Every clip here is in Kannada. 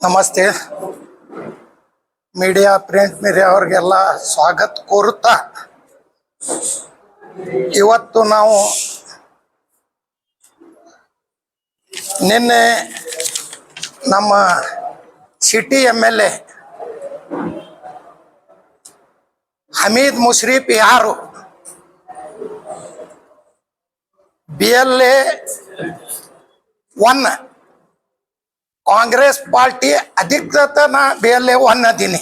ನಮಸ್ತೆ. ಮೀಡಿಯಾ ಪ್ರಿಂಟ್ ಮೀಡಿಯಾ ಅವ್ರಿಗೆಲ್ಲ ಸ್ವಾಗತ ಕೋರುತ್ತಾ ಇವತ್ತು ನಾವು ನಿನ್ನೆ ನಮ್ಮ ಸಿಟಿ MLA ಹಮೀದ್ ಮುಶ್ರೀಫ್ ಯಾರು BLA 1 ಕಾಂಗ್ರೆಸ್ ಪಾರ್ಟಿ ಅಧಿಕೃತ ನಾ BLA 1 ಅದೀನಿ.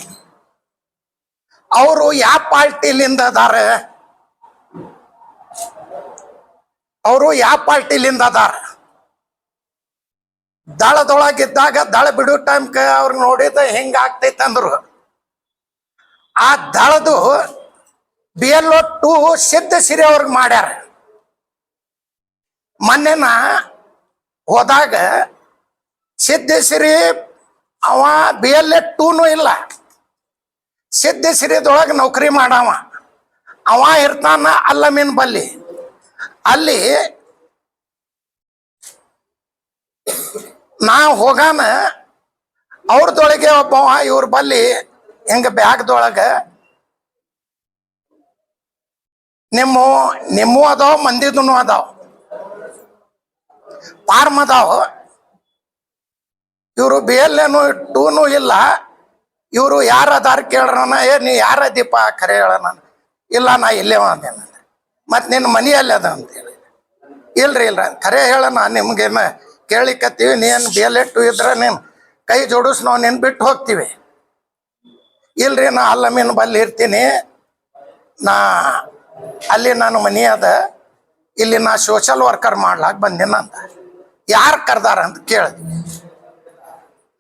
ಅವರು ಯಾವ ಪಾರ್ಟಿಲಿಂದ ಅದಾರ, ದಳದೊಳಗಿದ್ದಾಗ ದಳ ಬಿಡೋ ಟೈಮ್ಗೆ ಅವ್ರು ನೋಡಿದ ಹೆಂಗ ಆಗ್ತೈತೆ ಅಂದ್ರು. ಆ ದಳದು BLO 2 ಸಿದ್ಧಸಿರಿ ಅವ್ರಿಗೆ ಮಾಡ್ಯಾರ. ಮೊನ್ನೆನ ಹೋದಾಗ ಸಿದ್ಧಸಿರಿ ಅವ BLA 2 ಇಲ್ಲ, ಸಿದ್ಧಸಿರಿದೊಳಗೆ ನೌಕರಿ ಮಾಡವ. ಅವ ಇರ್ತಾನ ಅಲ್ಲಮೀನ್ ಬಲ್ಲಿ. ಅಲ್ಲಿ ನಾ ಹೋಗಾನ ಅವ್ರದೊಳಗೆ ಒಬ್ಬವ ಇವ್ರ ಬಲ್ಲಿ ಹಿಂಗ ಬ್ಯಾಗ್ದೊಳಗೆ ನಿಮ್ಮ ಅದಾವ, ಮಂದಿದೂ ಅದಾವ, ಫಾರ್ಮ್ ಅದಾವ. ಇವರು BLA 2 ಇಲ್ಲ. ಇವರು ಯಾರ ಅದಾರ ಕೇಳ್ರನ, ನೀ ಯಾರದೀಪ ಖರೆ ಹೇಳೋಣ. ಇಲ್ಲ ನಾ ಇಲ್ಲೇ ಅಂದೇನ. ಮತ್ತು ನಿನ್ನ ಮನೆಯಲ್ಲಿ ಅದ ಅಂತೇಳಿ. ಇಲ್ರಿ ಖರೆ ಹೇಳೋಣ, ನಿಮ್ಗೇನು ಕೇಳಿಕತ್ತೀವಿ. ನೀನು BLA 2 ಇದ್ರೆ ನೀನು ಕೈ ಜೋಡಿಸ್, ನಾವು ನಿನ್ನ ಬಿಟ್ಟು ಹೋಗ್ತೀವಿ. ಇಲ್ರಿ ನಾ ಅಲ್ಲಮೀನ್ ಬಲ್ಲಿ ಇರ್ತೀನಿ, ಅಲ್ಲಿ ನಾನು ಮನೆ ಅದ, ಇಲ್ಲಿ ನಾ ಸೋಷಲ್ ವರ್ಕರ್ ಮಾಡ್ಲಾಕ ಬಂದಿನ ಅಂತ. ಯಾರು ಕರ್ದಾರ ಅಂತ ಕೇಳಿದ್ವಿ.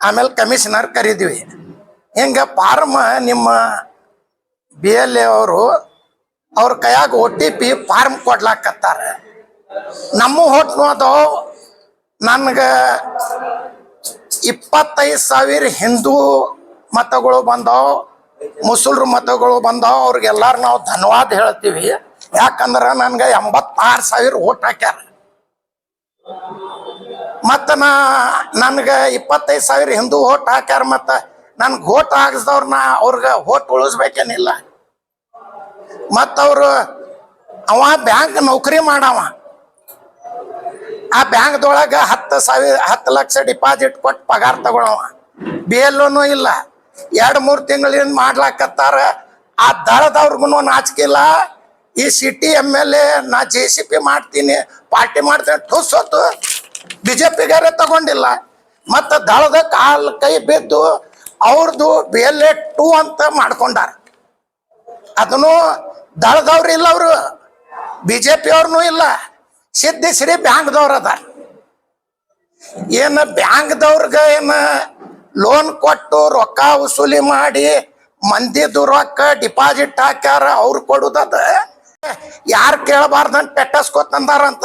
ಆಮೇಲೆ ಕಮಿಷನರ್ ಕರೀದ್ವಿ. ಹಿಂಗೆ ಫಾರ್ಮ್ ನಿಮ್ಮ BLA ಅವ್ರ ಕೈಯಾಗ OTP ಫಾರ್ಮ್ ಕೊಡ್ಲಾಕತ್ತಾರ. ನಮ್ಮ ಹೋಟ್ನು ಅದಾವ. ನನಗೆ 25,000 ಹಿಂದೂ ಮತಗಳು ಬಂದಾವ, ಮುಸಲ್ರು ಮತಗಳು ಬಂದಾವ. ಅವ್ರಿಗೆಲ್ಲಾರು ನಾವು ಧನ್ಯವಾದ ಹೇಳ್ತೀವಿ. ಯಾಕಂದ್ರೆ ನನಗೆ 86,000 ಓಟ್ ಹಾಕ್ಯಾರ. ಮತ್ತು ನನಗೆ 25,000 ಹಿಂದೂ ಓಟ್ ಹಾಕ್ಯಾರ. ಮತ್ತು ನನ್ಗೆ ಓಟ್ ಹಾಕಿಸ್ದವ್ರನ್ನ ಅವ್ರಿಗೆ ಓಟ್ ಉಳಿಸ್ಬೇಕೇನಿಲ್ಲ. ಮತ್ತು ಅವ ಬ್ಯಾಂಕ್ ನೌಕರಿ ಮಾಡವ. ಆ ಬ್ಯಾಂಕ್ದೊಳಗೆ 10 ಲಕ್ಷ ಡಿಪಾಸಿಟ್ ಕೊಟ್ಟು ಪಗಾರ ತಗೊಳವ. BLO ಇಲ್ಲ. 2-3 ತಿಂಗಳಿಂದ ಮಾಡ್ಲಾಕತ್ತಾರ. ಆ ದಳದವ್ರಿಗೂ ನಾಚಿಕಿಲ್ಲ. ಈ ಸಿಟಿ MLA ನಾ JCP ಮಾಡ್ತೀನಿ, ಪಾರ್ಟಿ ಮಾಡ್ತೀನಿ ಠುಸೊತ್ತು BJPಗಾರೆ ತಗೊಂಡಿಲ್ಲ. ಮತ್ತು ದಳದ ಕಾಲು ಕೈ ಬಿದ್ದು ಅವ್ರದ್ದು BLA 2 ಅಂತ ಮಾಡ್ಕೊಂಡಾರ. ಅದನ್ನು ದಳದವ್ರು ಇಲ್ಲ, ಅವರು BJP ಅವ್ರನ್ನೂ ಇಲ್ಲ. ಸಿದ್ಧಸಿರಿ ಬ್ಯಾಂಕ್ದವ್ರು ಅದ. ಏನು ಬ್ಯಾಂಕ್ದವ್ರಿಗೆ ಏನು ಲೋನ್ ಕೊಟ್ಟು ರೊಕ್ಕ ವಸೂಲಿ ಮಾಡಿ ಮಂದಿದು ರೊಕ್ಕ ಡಿಪಾಸಿಟ್ ಹಾಕ್ಯಾರ, ಅವ್ರು ಕೊಡುದದ. ಯಾರು ಕೇಳಬಾರ್ದಂತ ಪೆಟ್ಟಸ್ಕೊತಂದಾರಂತ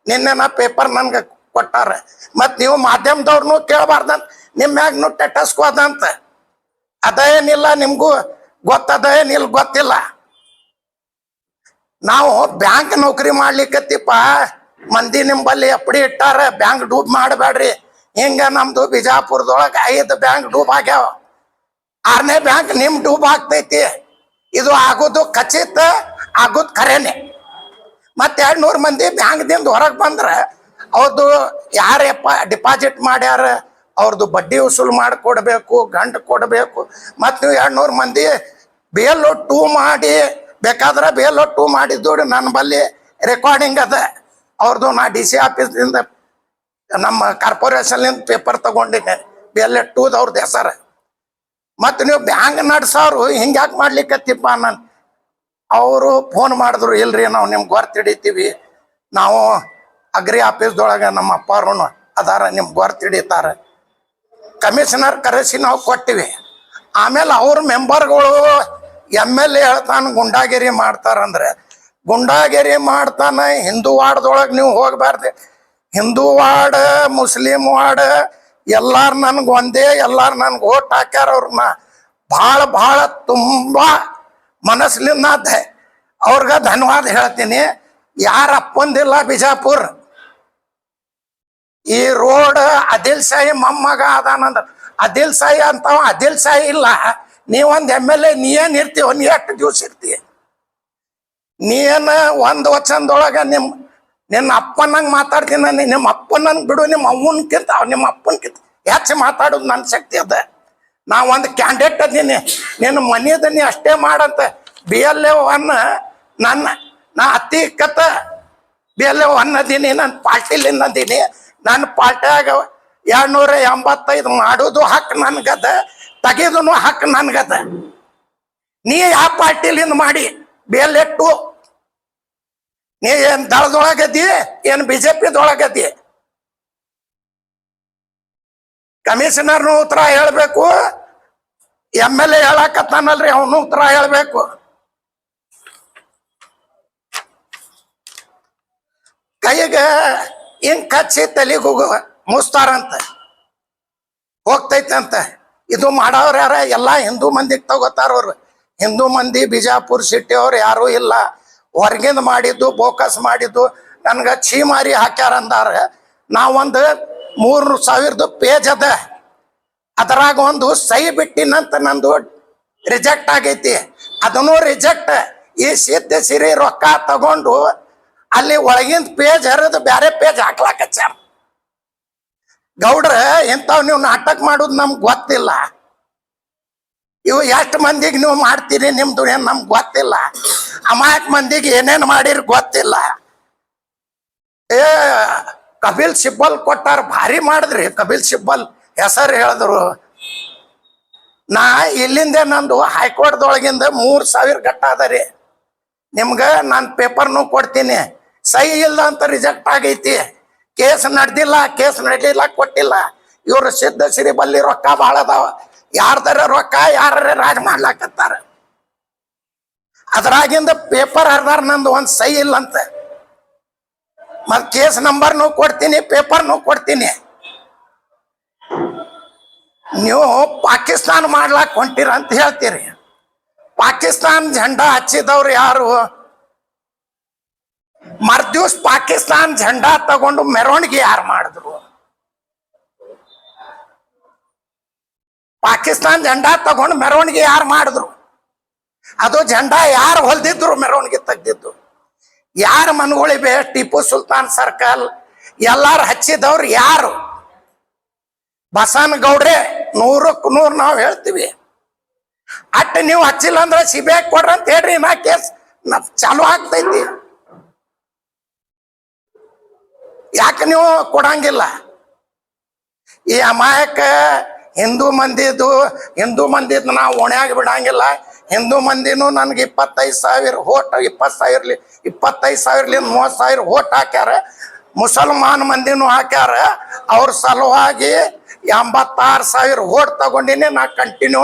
ನಿನ್ನೆ ನಾ ಪೇಪರ್ ನನ್ಗೆ ಕೊಟ್ಟಾರ. ಮತ್ತು ನೀವು ಮಾಧ್ಯಮದವ್ರನ್ನೂ ಕೇಳಬಾರ್ದಂತ ನಿಮ್ಮ ಮ್ಯಾಗ್ನು ಟೆಟಸ್ಕೋದಂತ. ಅದೇನಿಲ್ಲ, ನಿಮಗೂ ಗೊತ್ತದ ಏನಿಲ್ಲ ಗೊತ್ತಿಲ್ಲ. ನಾವು ಬ್ಯಾಂಕ್ ನೌಕರಿ ಮಾಡ್ಲಿಕ್ಕತ್ತಿಪ್ಪ, ಮಂದಿ ನಿಂಬಲ್ಲಿ ಎಪ್ಪಡಿ ಇಟ್ಟಾರ, ಬ್ಯಾಂಕ್ ಡೂಬ್ ಮಾಡಬೇಡ್ರಿ. ಹಿಂಗೆ ನಮ್ದು ಬಿಜಾಪುರದೊಳಗೆ 5 ಬ್ಯಾಂಕ್ ಡೂಬ್ ಆಗ್ಯಾವ. 6ನೇ ಬ್ಯಾಂಕ್ ನಿಮ್ ಡೂಬ್ ಆಗ್ತೈತಿ. ಇದು ಆಗೋದು ಖಚಿತ, ಆಗೋದು ಖರೇನೆ. ಮತ್ತು 200 ಮಂದಿ ಬ್ಯಾಂಕ್ದಿಂದ ಹೊರಗೆ ಬಂದ್ರೆ ಅವ್ರದ್ದು ಯಾರಪ್ಪ ಡಿಪಾಸಿಟ್ ಮಾಡ್ಯಾರ ಅವ್ರದ್ದು ಬಡ್ಡಿ ವಸೂಲು ಮಾಡಿ ಕೊಡಬೇಕು, ಗಂಟು ಕೊಡಬೇಕು. ಮತ್ತು ನೀವು 200 ಮಂದಿ BLO 2 ಮಾಡಿ ಬೇಕಾದ್ರೆ BLO 2 ಮಾಡಿದ್ದು ನನ್ನ ಬಲ್ಲಿ ರೆಕಾರ್ಡಿಂಗ್ ಅದ ಅವ್ರದ್ದು. ನಾ DC ಆಫೀಸ್ದಿಂದ ನಮ್ಮ ಕಾರ್ಪೊರೇಷನ್ಲಿಂದ ಪೇಪರ್ ತಗೊಂಡಿದ್ದೆ BLA 2 ಅವ್ರದ್ದು ಹೆಸರು. ಮತ್ತು ನೀವು ಬ್ಯಾಂಕ್ ನಡೆಸೋರು ಹಿಂಗೆ ಯಾಕೆ ಮಾಡ್ಲಿಕ್ಕತ್ತಿಪ್ಪ ನಾನು. ಅವರು ಫೋನ್ ಮಾಡಿದ್ರು, ಇಲ್ರಿ ನಾವು ನಿಮ್ಗೆ ಗೊರ್ತು ಹಿಡಿತೀವಿ, ನಾವು ಅಗ್ರಿ ಆಫೀಸ್ದೊಳಗೆ ನಮ್ಮ ಅಪ್ಪಾರು ಅದಾರ, ನಿಮ್ಗೆ ಗೊರ್ತು ಹಿಡಿತಾರೆ. ಕಮಿಷನರ್ ಕರೆಸಿ ನಾವು ಕೊಟ್ಟಿವಿ. ಆಮೇಲೆ ಅವ್ರ ಮೆಂಬರ್ಗಳು MLA ಹೇಳ್ತಾನೆ ಗುಂಡಾಗಿರಿ ಮಾಡ್ತಾರಂದ್ರೆ, ಗುಂಡಾಗಿರಿ ಮಾಡ್ತಾನೆ. ಹಿಂದೂ ವಾರ್ಡ್ದೊಳಗೆ ನೀವು ಹೋಗಬಾರ್ದು. ಹಿಂದೂ ವಾರ್ಡ್, ಮುಸ್ಲಿಂ ವಾರ್ಡ್ ಎಲ್ಲಾರು ನನ್ಗೆ ಒಂದೇ, ಎಲ್ಲಾರು ನನ್ಗೆ ಓಟ್ ಹಾಕ್ಯಾರ. ಅವ್ರನ್ನ ಭಾಳ ತುಂಬ ಮನಸ್ಲಿಂದ ಅವ್ರಿಗೆ ಧನ್ಯವಾದ ಹೇಳ್ತೀನಿ. ಯಾರ ಅಪ್ಪಂದಿಲ್ಲ ಬಿಜಾಪುರ್. ಈ ರೋಡ್ ಆದಿಲ್ ಶಾಹಿ ಮೊಮ್ಮಗ ಅದಾನಂದ್ರ ಅದಿಲ್ ಸಾಯಿ ಅಂತಾವ ಅದಿಲ್ ಸಾಯಿ ಇಲ್ಲ. ನೀವೊಂದ್ MLA ನೀ ಏನ್ ಇರ್ತೀವ, ನೀ ಎಷ್ಟು ದಿವ್ಸ ಇರ್ತೀಯ? ನೀ ಏನ ಒಂದ್ ವಚನದೊಳಗ ನಿನ್ನ ಅಪ್ಪನಂಗ್ ಮಾತಾಡ್ತೀನಿ. ನಿಮ್ಮ ಅಪ್ಪನಂಗ್ ಬಿಡು, ನಿಮ್ಮ ಅವ್ವನ್ಕಿಂತ ನಿಮ್ಮ ಅಪ್ಪನ್ಕಿಂತ ಹೆಚ್ಚು ಮಾತಾಡೋದು ನನ್ನ ಶಕ್ತಿ ಅದ. ನಾ ಒಂದು ಕ್ಯಾಂಡಿಡೇಟ್ ಅದೀನಿ, ನಿನ್ನ ಮನೆಯದ ನೀ ಅಷ್ಟೇ ಮಾಡಂತ. BLA 1 ನಾ ಅತಿ ಕತ್ತ BLA 1 ಅದೀನಿ, ನನ್ನ ಪಾರ್ಟಿಲಿಂದ ಅದೀನಿ. ನನ್ನ ಪಾರ್ಟಿಯಾಗ 285 ಮಾಡೋದು ಹಕ್ಕು ನನ್ಗದ, ತೆಗೆದು ಹಕ್ಕು ನನ್ಗದ. ನೀ ಯಾವ ಪಾರ್ಟಿಲಿಂದ ಮಾಡಿ BLA 2? ನೀ ಏನ್ ದಳದೊಳಗದಿ ಏನ್ BJPದೊಳಗದಿ? ಕಮಿಷನರ್ನು ಉತ್ತರ ಹೇಳ್ಬೇಕು, MLA ಹೇಳಕತ್ತಾನಲ್ರಿ ಅವನು ಉತ್ತರ ಹೇಳ್ಬೇಕು. ಕೈಗ ಹಿಂಗ್ ಕಚ್ಚಿ ತಲೆಗೆ ಮುಸ್ತಾರಂತ ಹೋಗ್ತೈತಂತ. ಇದು ಮಾಡೋರು ಯಾರ? ಎಲ್ಲ ಹಿಂದೂ ಮಂದಿಗೆ ತಗೋತಾರವ್ರು. ಹಿಂದೂ ಮಂದಿ ಬಿಜಾಪುರ ಸಿಟಿ ಅವ್ರು ಯಾರೂ ಇಲ್ಲ. ಹೊರಗಿಂದ ಮಾಡಿದ್ದು ಬೋಕಸ್ ಮಾಡಿದ್ದು ನನ್ಗೆ ಛೀಮಾರಿ ಹಾಕ್ಯಾರ ಅಂದಾರ. ನಾವೊಂದು 3,000 ಪೇಜ್ ಅದ, ಅದರಾಗ ಒಂದು ಸಹಿ ಬಿಟ್ಟಿನಂತ ನಂದು ರಿಜೆಕ್ಟ್ ಆಗೈತಿ. ಅದನ್ನು ರಿಜೆಕ್ಟ್. ಈ ಸಿದ್ಧ ಸಿರಿ ರೊಕ್ಕ ತಗೊಂಡು ಅಲ್ಲಿ ಒಳಗಿಂದ ಪೇಜ್ ಹರಿದು ಬೇರೆ ಪೇಜ್ ಹಾಕ್ಲಾಕಚ್ಚಾರ. ಗೌಡ್ರ ಇಂಥವ್ ನೀವು ನಾಟಕ ಮಾಡೋದು ನಮ್ಗೆ ಗೊತ್ತಿಲ್ಲ. ಇವು ಎಷ್ಟು ಮಂದಿಗೆ ನೀವು ಮಾಡ್ತೀರಿ ನಿಮ್ದು ಏನ್ ನಮ್ಗೆ ಗೊತ್ತಿಲ್ಲ. ಅಮಾಯಕ ಮಂದಿಗೆ ಏನೇನು ಮಾಡಿರಿ ಗೊತ್ತಿಲ್ಲ. ಕಪಿಲ್ ಸಿಬ್ಬಲ್ ಕೊಟ್ಟಾರ, ಭಾರಿ ಮಾಡಿದ್ರಿ. ಕಪಿಲ್ ಸಿಬ್ಬಲ್ ಹೆಸರು ಹೇಳಿದ್ರು. ನಾ ಇಲ್ಲಿಂದ ನಂದು ಹೈಕೋರ್ಟ್ದೊಳಗಿಂದ 3,000 ಗಟ್ಟ ಅದ ರೀ. ನಿಮ್ಗೆ ನಾನು ಪೇಪರ್ನು ಕೊಡ್ತೀನಿ. ಸಹಿ ಇಲ್ಲ ಅಂತ ರಿಜೆಕ್ಟ್ ಆಗೈತಿ. ಕೇಸ್ ನಡ್ದಿಲ್ಲ ಕೊಟ್ಟಿಲ್ಲ. ಇವ್ರು ಸಿದ್ಧ ಸಿರಿ ಬಲ್ಲಿ ರೊಕ್ಕ ಭಾಳ ಅದಾವ. ಯಾರ್ದಾರ ರೊಕ್ಕ ಯಾರ ರಾಜ್ ಮಾಡ್ಲಾಕತ್ತಾರ. ಅದ್ರಾಗಿಂದ ಪೇಪರ್ ಹರಿದಾರ, ನಂದು ಒಂದು ಸಹಿ ಇಲ್ಲಂತ. ಮತ್ ಕೇಸ್ ನಂಬರ್ನು ಕೊಡ್ತೀನಿ, ಪೇಪರ್ನು ಕೊಡ್ತೀನಿ. ನೀವು ಪಾಕಿಸ್ತಾನ ಮಾಡ್ಲಾಕ್ ಹೊಂಟಿರ ಅಂತ ಹೇಳ್ತೀರಿ. ಪಾಕಿಸ್ತಾನ್ ಝಂಡಾ ಹಚ್ಚಿದವ್ರು ಯಾರು? ಮರ್ದಿವ್ಸ್ ಪಾಕಿಸ್ತಾನ್ ಝಂಡಾ ತಗೊಂಡು ಮೆರವಣಿಗೆ ಯಾರು ಮಾಡಿದ್ರು? ಪಾಕಿಸ್ತಾನ್ ಝಂಡಾ ತಗೊಂಡು ಮೆರವಣಿಗೆ ಯಾರು ಮಾಡಿದ್ರು? ಅದು ಝಂಡಾ ಯಾರು ಹೊಲ್ದಿದ್ರು? ಮೆರವಣಿಗೆ ತೆಗ್ದಿದ್ದು ಯಾರು? ಮನಗುಳಿಬೆ, ಟಿಪ್ಪು ಸುಲ್ತಾನ್ ಸರ್ಕಲ್ ಎಲ್ಲಾರು ಹಚ್ಚಿದವ್ರು ಯಾರು? ಬಸನಗೌಡ್ರೆ 100ಕ್ಕೆ 100 ನಾವು ಹೇಳ್ತೀವಿ. ಅಟ್ ನೀವು ಹಚ್ಚಿಲ್ಲ ಅಂದ್ರೆ CBI ಕೊಡ್ರಿ ಅಂತ ಹೇಳ್ರಿ, ನಾ ಕೇಸ್ ಚಾಲು ಆಗ್ತೈತಿ. ಯಾಕೆ ನೀವು ಕೊಡಂಗಿಲ್ಲ? ಈ ಅಮಾಯಕ ಹಿಂದೂ ಮಂದಿದು ನಾವು ಓಣ್ಯಾಗ ಬಿಡಂಗಿಲ್ಲ. ಹಿಂದೂ ಮಂದಿನೂ ನನ್ಗೆ 25,000 ಓಟ್, 20,000 25,000 30,000 ಓಟ್ ಹಾಕ್ಯಾರ. ಮುಸಲ್ಮಾನ್ ಮಂದಿನೂ ಹಾಕ್ಯಾರ. ಅವ್ರ ಸಲುವಾಗಿ 86,000 ಓಟ್ ತಗೊಂಡಿನಿ. ನಾ ಕಂಟಿನ್ಯೂ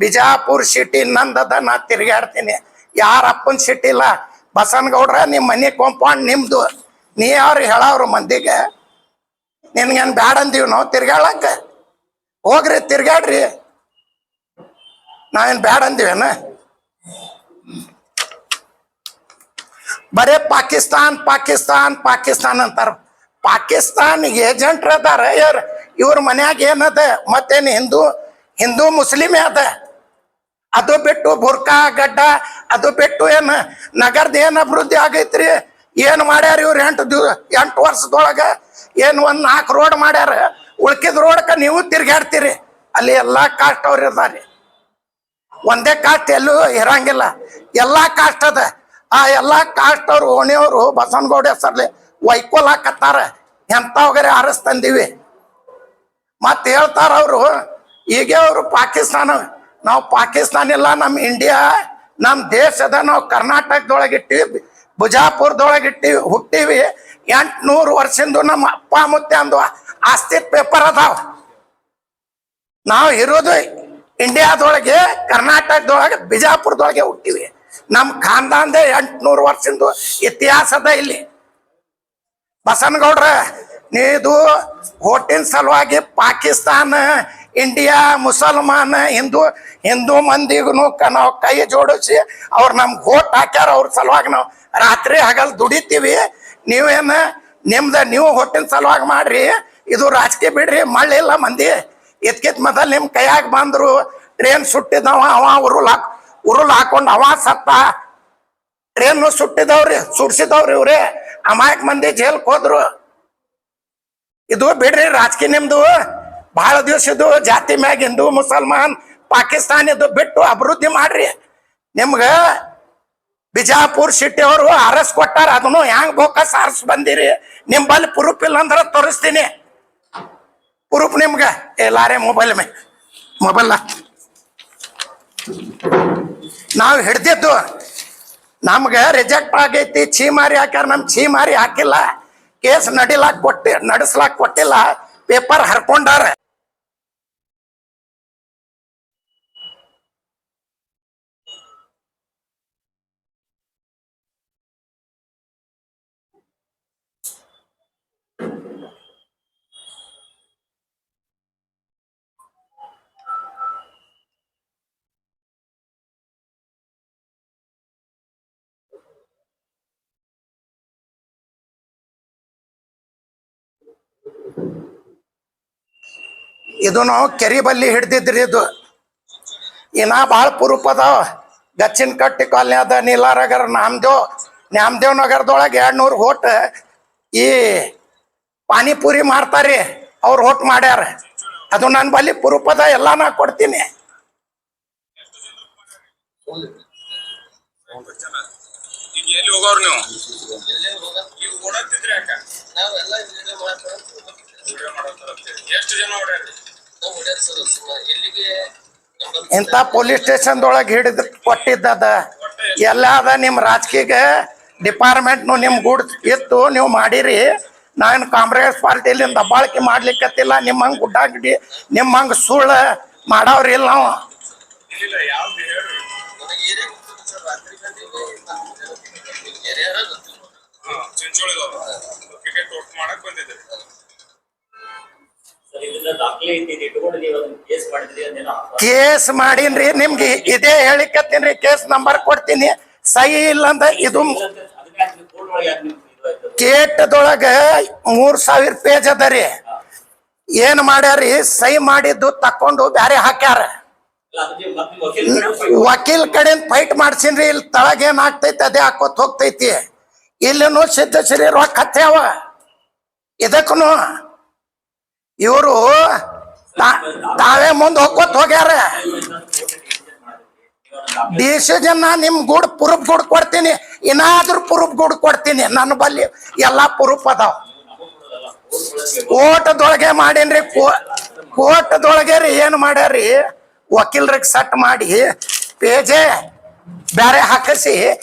ಬಿಜಾಪುರ ಸಿಟಿ ನಂದದ, ನಾ ತಿರ್ಗಾಡ್ತೀನಿ. ಯಾರ ಅಪ್ಪನ ಸಿಟಿ ಇಲ್ಲ. ಬಸನಗೌಡ್ರ ನಿಮ್ಮ ಮನೆ ಕಾಂಪೌಂಡ್ ನಿಮ್ದು. ನೀ ಯಾರು ಹೇಳವ್ರು ಮಂದಿಗೆ? ನಿನ್ಗೇನು ಬ್ಯಾಡ ಅಂದೀವಿ ನಾವು ತಿರ್ಗಾಳಕ್ಕ? ಹೋಗ್ರಿ ತಿರ್ಗಾಡ್ರಿ, ನಾವೇನು ಬ್ಯಾಡ ಅಂದಿವೇನ? ಬರೇ ಪಾಕಿಸ್ತಾನ್ ಅಂತಾರ. ಪಾಕಿಸ್ತಾನ್ ಏಜೆಂಟ್ರ ಅದಾರ ಇವ್ರ ಮನ್ಯಾಗ ಏನದ? ಮತ್ತೇನು ಹಿಂದೂ ಮುಸ್ಲಿಮೇ ಅದ? ಅದು ಬಿಟ್ಟು ಬುರ್ಕಾ ಗಡ್ಡ, ಅದು ಬಿಟ್ಟು ಏನು ನಗರದ ಏನು ಅಭಿವೃದ್ಧಿ ಆಗೈತ್ರಿ? ಏನು ಮಾಡ್ಯಾರ ಇವ್ರು 8 ವರ್ಷದೊಳಗ? ಏನು 1 4 ರೋಡ್ ಮಾಡ್ಯಾರ. ಉಳ್ಕಿದ ರೋಡ್ಕ ನೀವು ತಿರ್ಗಾಡ್ತೀರಿ. ಅಲ್ಲಿ ಎಲ್ಲಾ ಕಾಸ್ಟ್ ಅವ್ರು ಇರ್ತಾರೆ. ಒಂದೇ ಕಾಸ್ಟ್ ಎಲ್ಲೂ ಇರಂಗಿಲ್ಲ, ಎಲ್ಲಾ ಕಾಸ್ಟ್ ಅದ. ಆ ಎಲ್ಲಾ ಕಾಸ್ಟ್ ಅವ್ರು ಓಣಿಯವರು ಬಸವನಗೌಡ ಹೆಸರ್ಲಿ ವೈಕೋಲ್ ಹಾಕತ್ತಾರ. ಎಂತವಗರೆ ಆರಿಸ್ತಂದಿವಿ. ಮತ್ತೆ ಹೇಳ್ತಾರ ಅವರು, ಈಗ ಅವರು ಪಾಕಿಸ್ತಾನ, ನಾವು ಪಾಕಿಸ್ತಾನ ಇಲ್ಲ, ನಮ್ಮ ಇಂಡಿಯಾ ನಮ್ಮ ದೇಶದ, ನಾವು ಕರ್ನಾಟಕದೊಳಗಿಟ್ಟಿವಿ, ಬಿಜಾಪುರದೊಳಗಿಟ್ಟಿವಿ, ಹುಟ್ಟಿವಿ. 800 ವರ್ಷದಿಂದ ನಮ್ಮ ಅಪ್ಪ ಮುತ್ತೆ ಅಂದು ಆಸ್ತಿ ಪೇಪರ್ ಅದಾವ. ನಾವು ಇರೋದು ಇಂಡಿಯಾದೊಳಗೆ, ಕರ್ನಾಟಕದೊಳಗೆ, ಬಿಜಾಪುರದೊಳಗೆ ಹುಟ್ಟಿವಿ. ನಮ್ಮ ಖಾನ್ದಾನ್ದೇ 800 ವರ್ಷದಿಂದ ಇತಿಹಾಸದ ಇಲ್ಲಿ. ಬಸನಗೌಡ್ರ, ನೀದು ಓಟಿನ ಸಲುವಾಗಿ ಪಾಕಿಸ್ತಾನ, ಇಂಡಿಯಾ, ಮುಸಲ್ಮಾನ, ಹಿಂದೂ ಮಂದಿಗೂ ನಾವು ಕೈ ಜೋಡಿಸಿ ಅವ್ರು ನಮ್ಗೆ ಓಟ್ ಹಾಕ್ಯಾರ. ಅವ್ರ ಸಲುವಾಗಿ ನಾವು ರಾತ್ರಿ ಹಗಲ್ ದುಡಿತೀವಿ. ನೀವೇನು ನೀವು ಹೊಟ್ಟಿನ ಸಲುವಾಗಿ ಮಾಡ್ರಿ. ಇದು ರಾಜಕೀಯ ಬಿಡ್ರಿ. ಮಳ್ಳಿಲ್ಲ ಮಂದಿ, ಇದ್ಕಿತ್ ಮೊದಲ್ ನಿಮ್ ಕೈಯಾಗ ಬಂದ್ರು ಟ್ರೇನ್ ಸುಟ್ಟಿದವ ಅವ ಉರುಲ್ ಹಾಕೊಂಡ್ ಅವ ಸತ್ತ. ಟ್ರೇನ್ ಸುಟ್ಟಿದವ್ರಿ ಸುಡ್ಸಿದವ್ರಿ ಇವ್ರೆ ಅಮಾಯಕ್ ಮಂದಿ ಜೈಲ್ಕ್ ಹೋದ್ರು. ಇದು ಬಿಡ್ರಿ ರಾಜಕೀಯ ನಿಮ್ದು ಬಹಳ ದಿವಸ ಇದು ಜಾತಿ ಮ್ಯಾಗ ಹಿಂದೂ ಮುಸಲ್ಮಾನ್ ಪಾಕಿಸ್ತಾನ ಇದು ಬಿಟ್ಟು ಅಭಿವೃದ್ಧಿ ಮಾಡ್ರಿ. ನಿಮ್ಗ ಬಿಜಾಪುರ್ ಸಿಟಿ ಅವರು ಅರಸ್ ಕೊಟ್ಟಾರ, ಅದನ್ನು ಹೆಂಗ್ ಬೋಕಸ್ ಅರಸ್ ಬಂದಿರಿ. ನಿಮ್ ಬಲ್ಲಿ ಪ್ರೂಫ್ ಇಲ್ಲ ಅಂದ್ರ ತೋರಿಸ್ತೀನಿ. ಪ್ರೂಫ್ ನಿಮ್ಗ ಲಾರೆ ಮೊಬೈಲ್ ನಾವು ಹಿಡ್ದಿದ್ದು ನಮ್ಗ ರಿಜೆಕ್ಟ್ ಆಗೈತಿ. ಚೀಮಾರಿ ಹಾಕ್ಯಾರ, ನಮ್ ಚೀಮಾರಿ ಹಾಕಿಲ್ಲ. ಕೇಸ್ ನಡಿಸ್ಲಾಕ್ ಕೊಟ್ಟಿಲ್ಲ, ಪೇಪರ್ ಹರ್ಕೊಂಡಾರ. ಇದು ನಾವು ಕೆರಿ ಬಲ್ಲಿ ಹಿಡ್ದಿದ್ರಿ. ಇದು ಇನ್ನ ಭಾಳ ಪ್ರೂಫ್ ಅದಾವ. ಗಚ್ಚಿನ ಕಟ್ಟಿ ಕಾಲನಿ ಅದ, ನೀಲಾನಗರ್, ನ್ಯಾಮದೇವ್ ನಗರದೊಳಗೆ 200 ಹೋಟ್ ಈ ಪಾನಿಪುರಿ ಮಾಡ್ತಾರಿ, ಅವ್ರು ಹೋಟ್ ಮಾಡ್ಯಾರ. ಅದು ನನ್ನ ಬಲ್ಲಿ ಪ್ರೂಫ್ ಅದ, ಎಲ್ಲ ನಾ ಕೊಡ್ತೀನಿ. ಇಂಥ ಪೊಲೀಸ್ ಸ್ಟೇಷನ್ದೊಳಗೆ ಹಿಡಿದು ಕೊಟ್ಟಿದ್ದದ ಎಲ್ಲ ಅದ. ನಿಮ್ಮ ರಾಜಕೀಯ ಡಿಪಾರ್ಟ್ಮೆಂಟ್ನು ನಿಮ್ ಗೂಡ್ ಇತ್ತು, ನೀವು ಮಾಡಿರಿ. ನಾನು ಕಾಂಗ್ರೆಸ್ ಪಾರ್ಟಿಲಿಂದ ದಬ್ಬಾಳಿಕೆ ಮಾಡ್ಲಿಕ್ಕತ್ತಿಲ್ಲ. ನಿಮ್ಮಂಗೆ ಗುಡ್ಡಾಗಿಡಿ ನಿಮ್ಮಂಗೆ ಸುಳ್ಳು ಮಾಡೋರಿಲ್ಲ ನಾವು. ಕೇಸ್ ಮಾಡೀನ್ರಿ, ನಿಮ್ಗೆ ಇದೇ ಹೇಳಿಕತ್ತೀನ್ರಿ. ಕೇಸ್ ನಂಬರ್ ಕೊಡ್ತೀನಿ, ಸಹಿ ಇಲ್ಲಂದ. ಇದು ಕೇಟದೊಳಗ 3000 ಪೇಜ್ ಅದ ರೀ. ಏನ್ ಮಾಡ್ಯಾರಿ, ಸಹಿ ಮಾಡಿದ್ದು ತಕೊಂಡು ಬ್ಯಾರೆ ಹಾಕ್ಯಾರ. ವಕೀಲ್ ಕಡೆ ಫೈಟ್ ಮಾಡ್ಸಿನ್ರಿ. ಇಲ್ಲಿ ತಳಗ ಏನ್ ಆಗ್ತೈತಿ ಅದೇ ಹಾಕೋತ್ ಹೋಗ್ತೈತಿ. ಇಲ್ಲಿನೂ ಸಿದ್ಧಶ್ರೀ ರೊಕ್ಕ ಹತ್ಯಾವ. ಇದಕ್ಕೂ ಇವರು ತಾವೇ ಮುಂದೆ ಹೋಗ್ಕೋತ್ ಹೋಗ್ಯಾರ. ಡಿಸಿಷನ್ ನಿಮ್ ಗೂಡ್ ಪ್ರೂಫ್ ಗೂಡ್ ಕೊಡ್ತೀನಿ, ಇನ್ನಾದ್ರೂ ಪ್ರೂಫ್ ಗೂಡ್ ಕೊಡ್ತೀನಿ. ನನ್ನ ಬಲ್ಲಿ ಎಲ್ಲಾ ಪ್ರೂಫ್ ಅದಾವ. ಕೋರ್ಟ್ದೊಳಗೆ ಮಾಡೀನ್ರಿ. ಕೋರ್ಟ್ದೊಳಗೆ ರೀ ಏನ್ ಮಾಡ್ಯಾರಿ, ವಕೀಲರಿಗೆ ಸಟ್ ಮಾಡಿ ಪೇಜೆ ಬ್ಯಾರೆ ಹಾಕಿಸಿ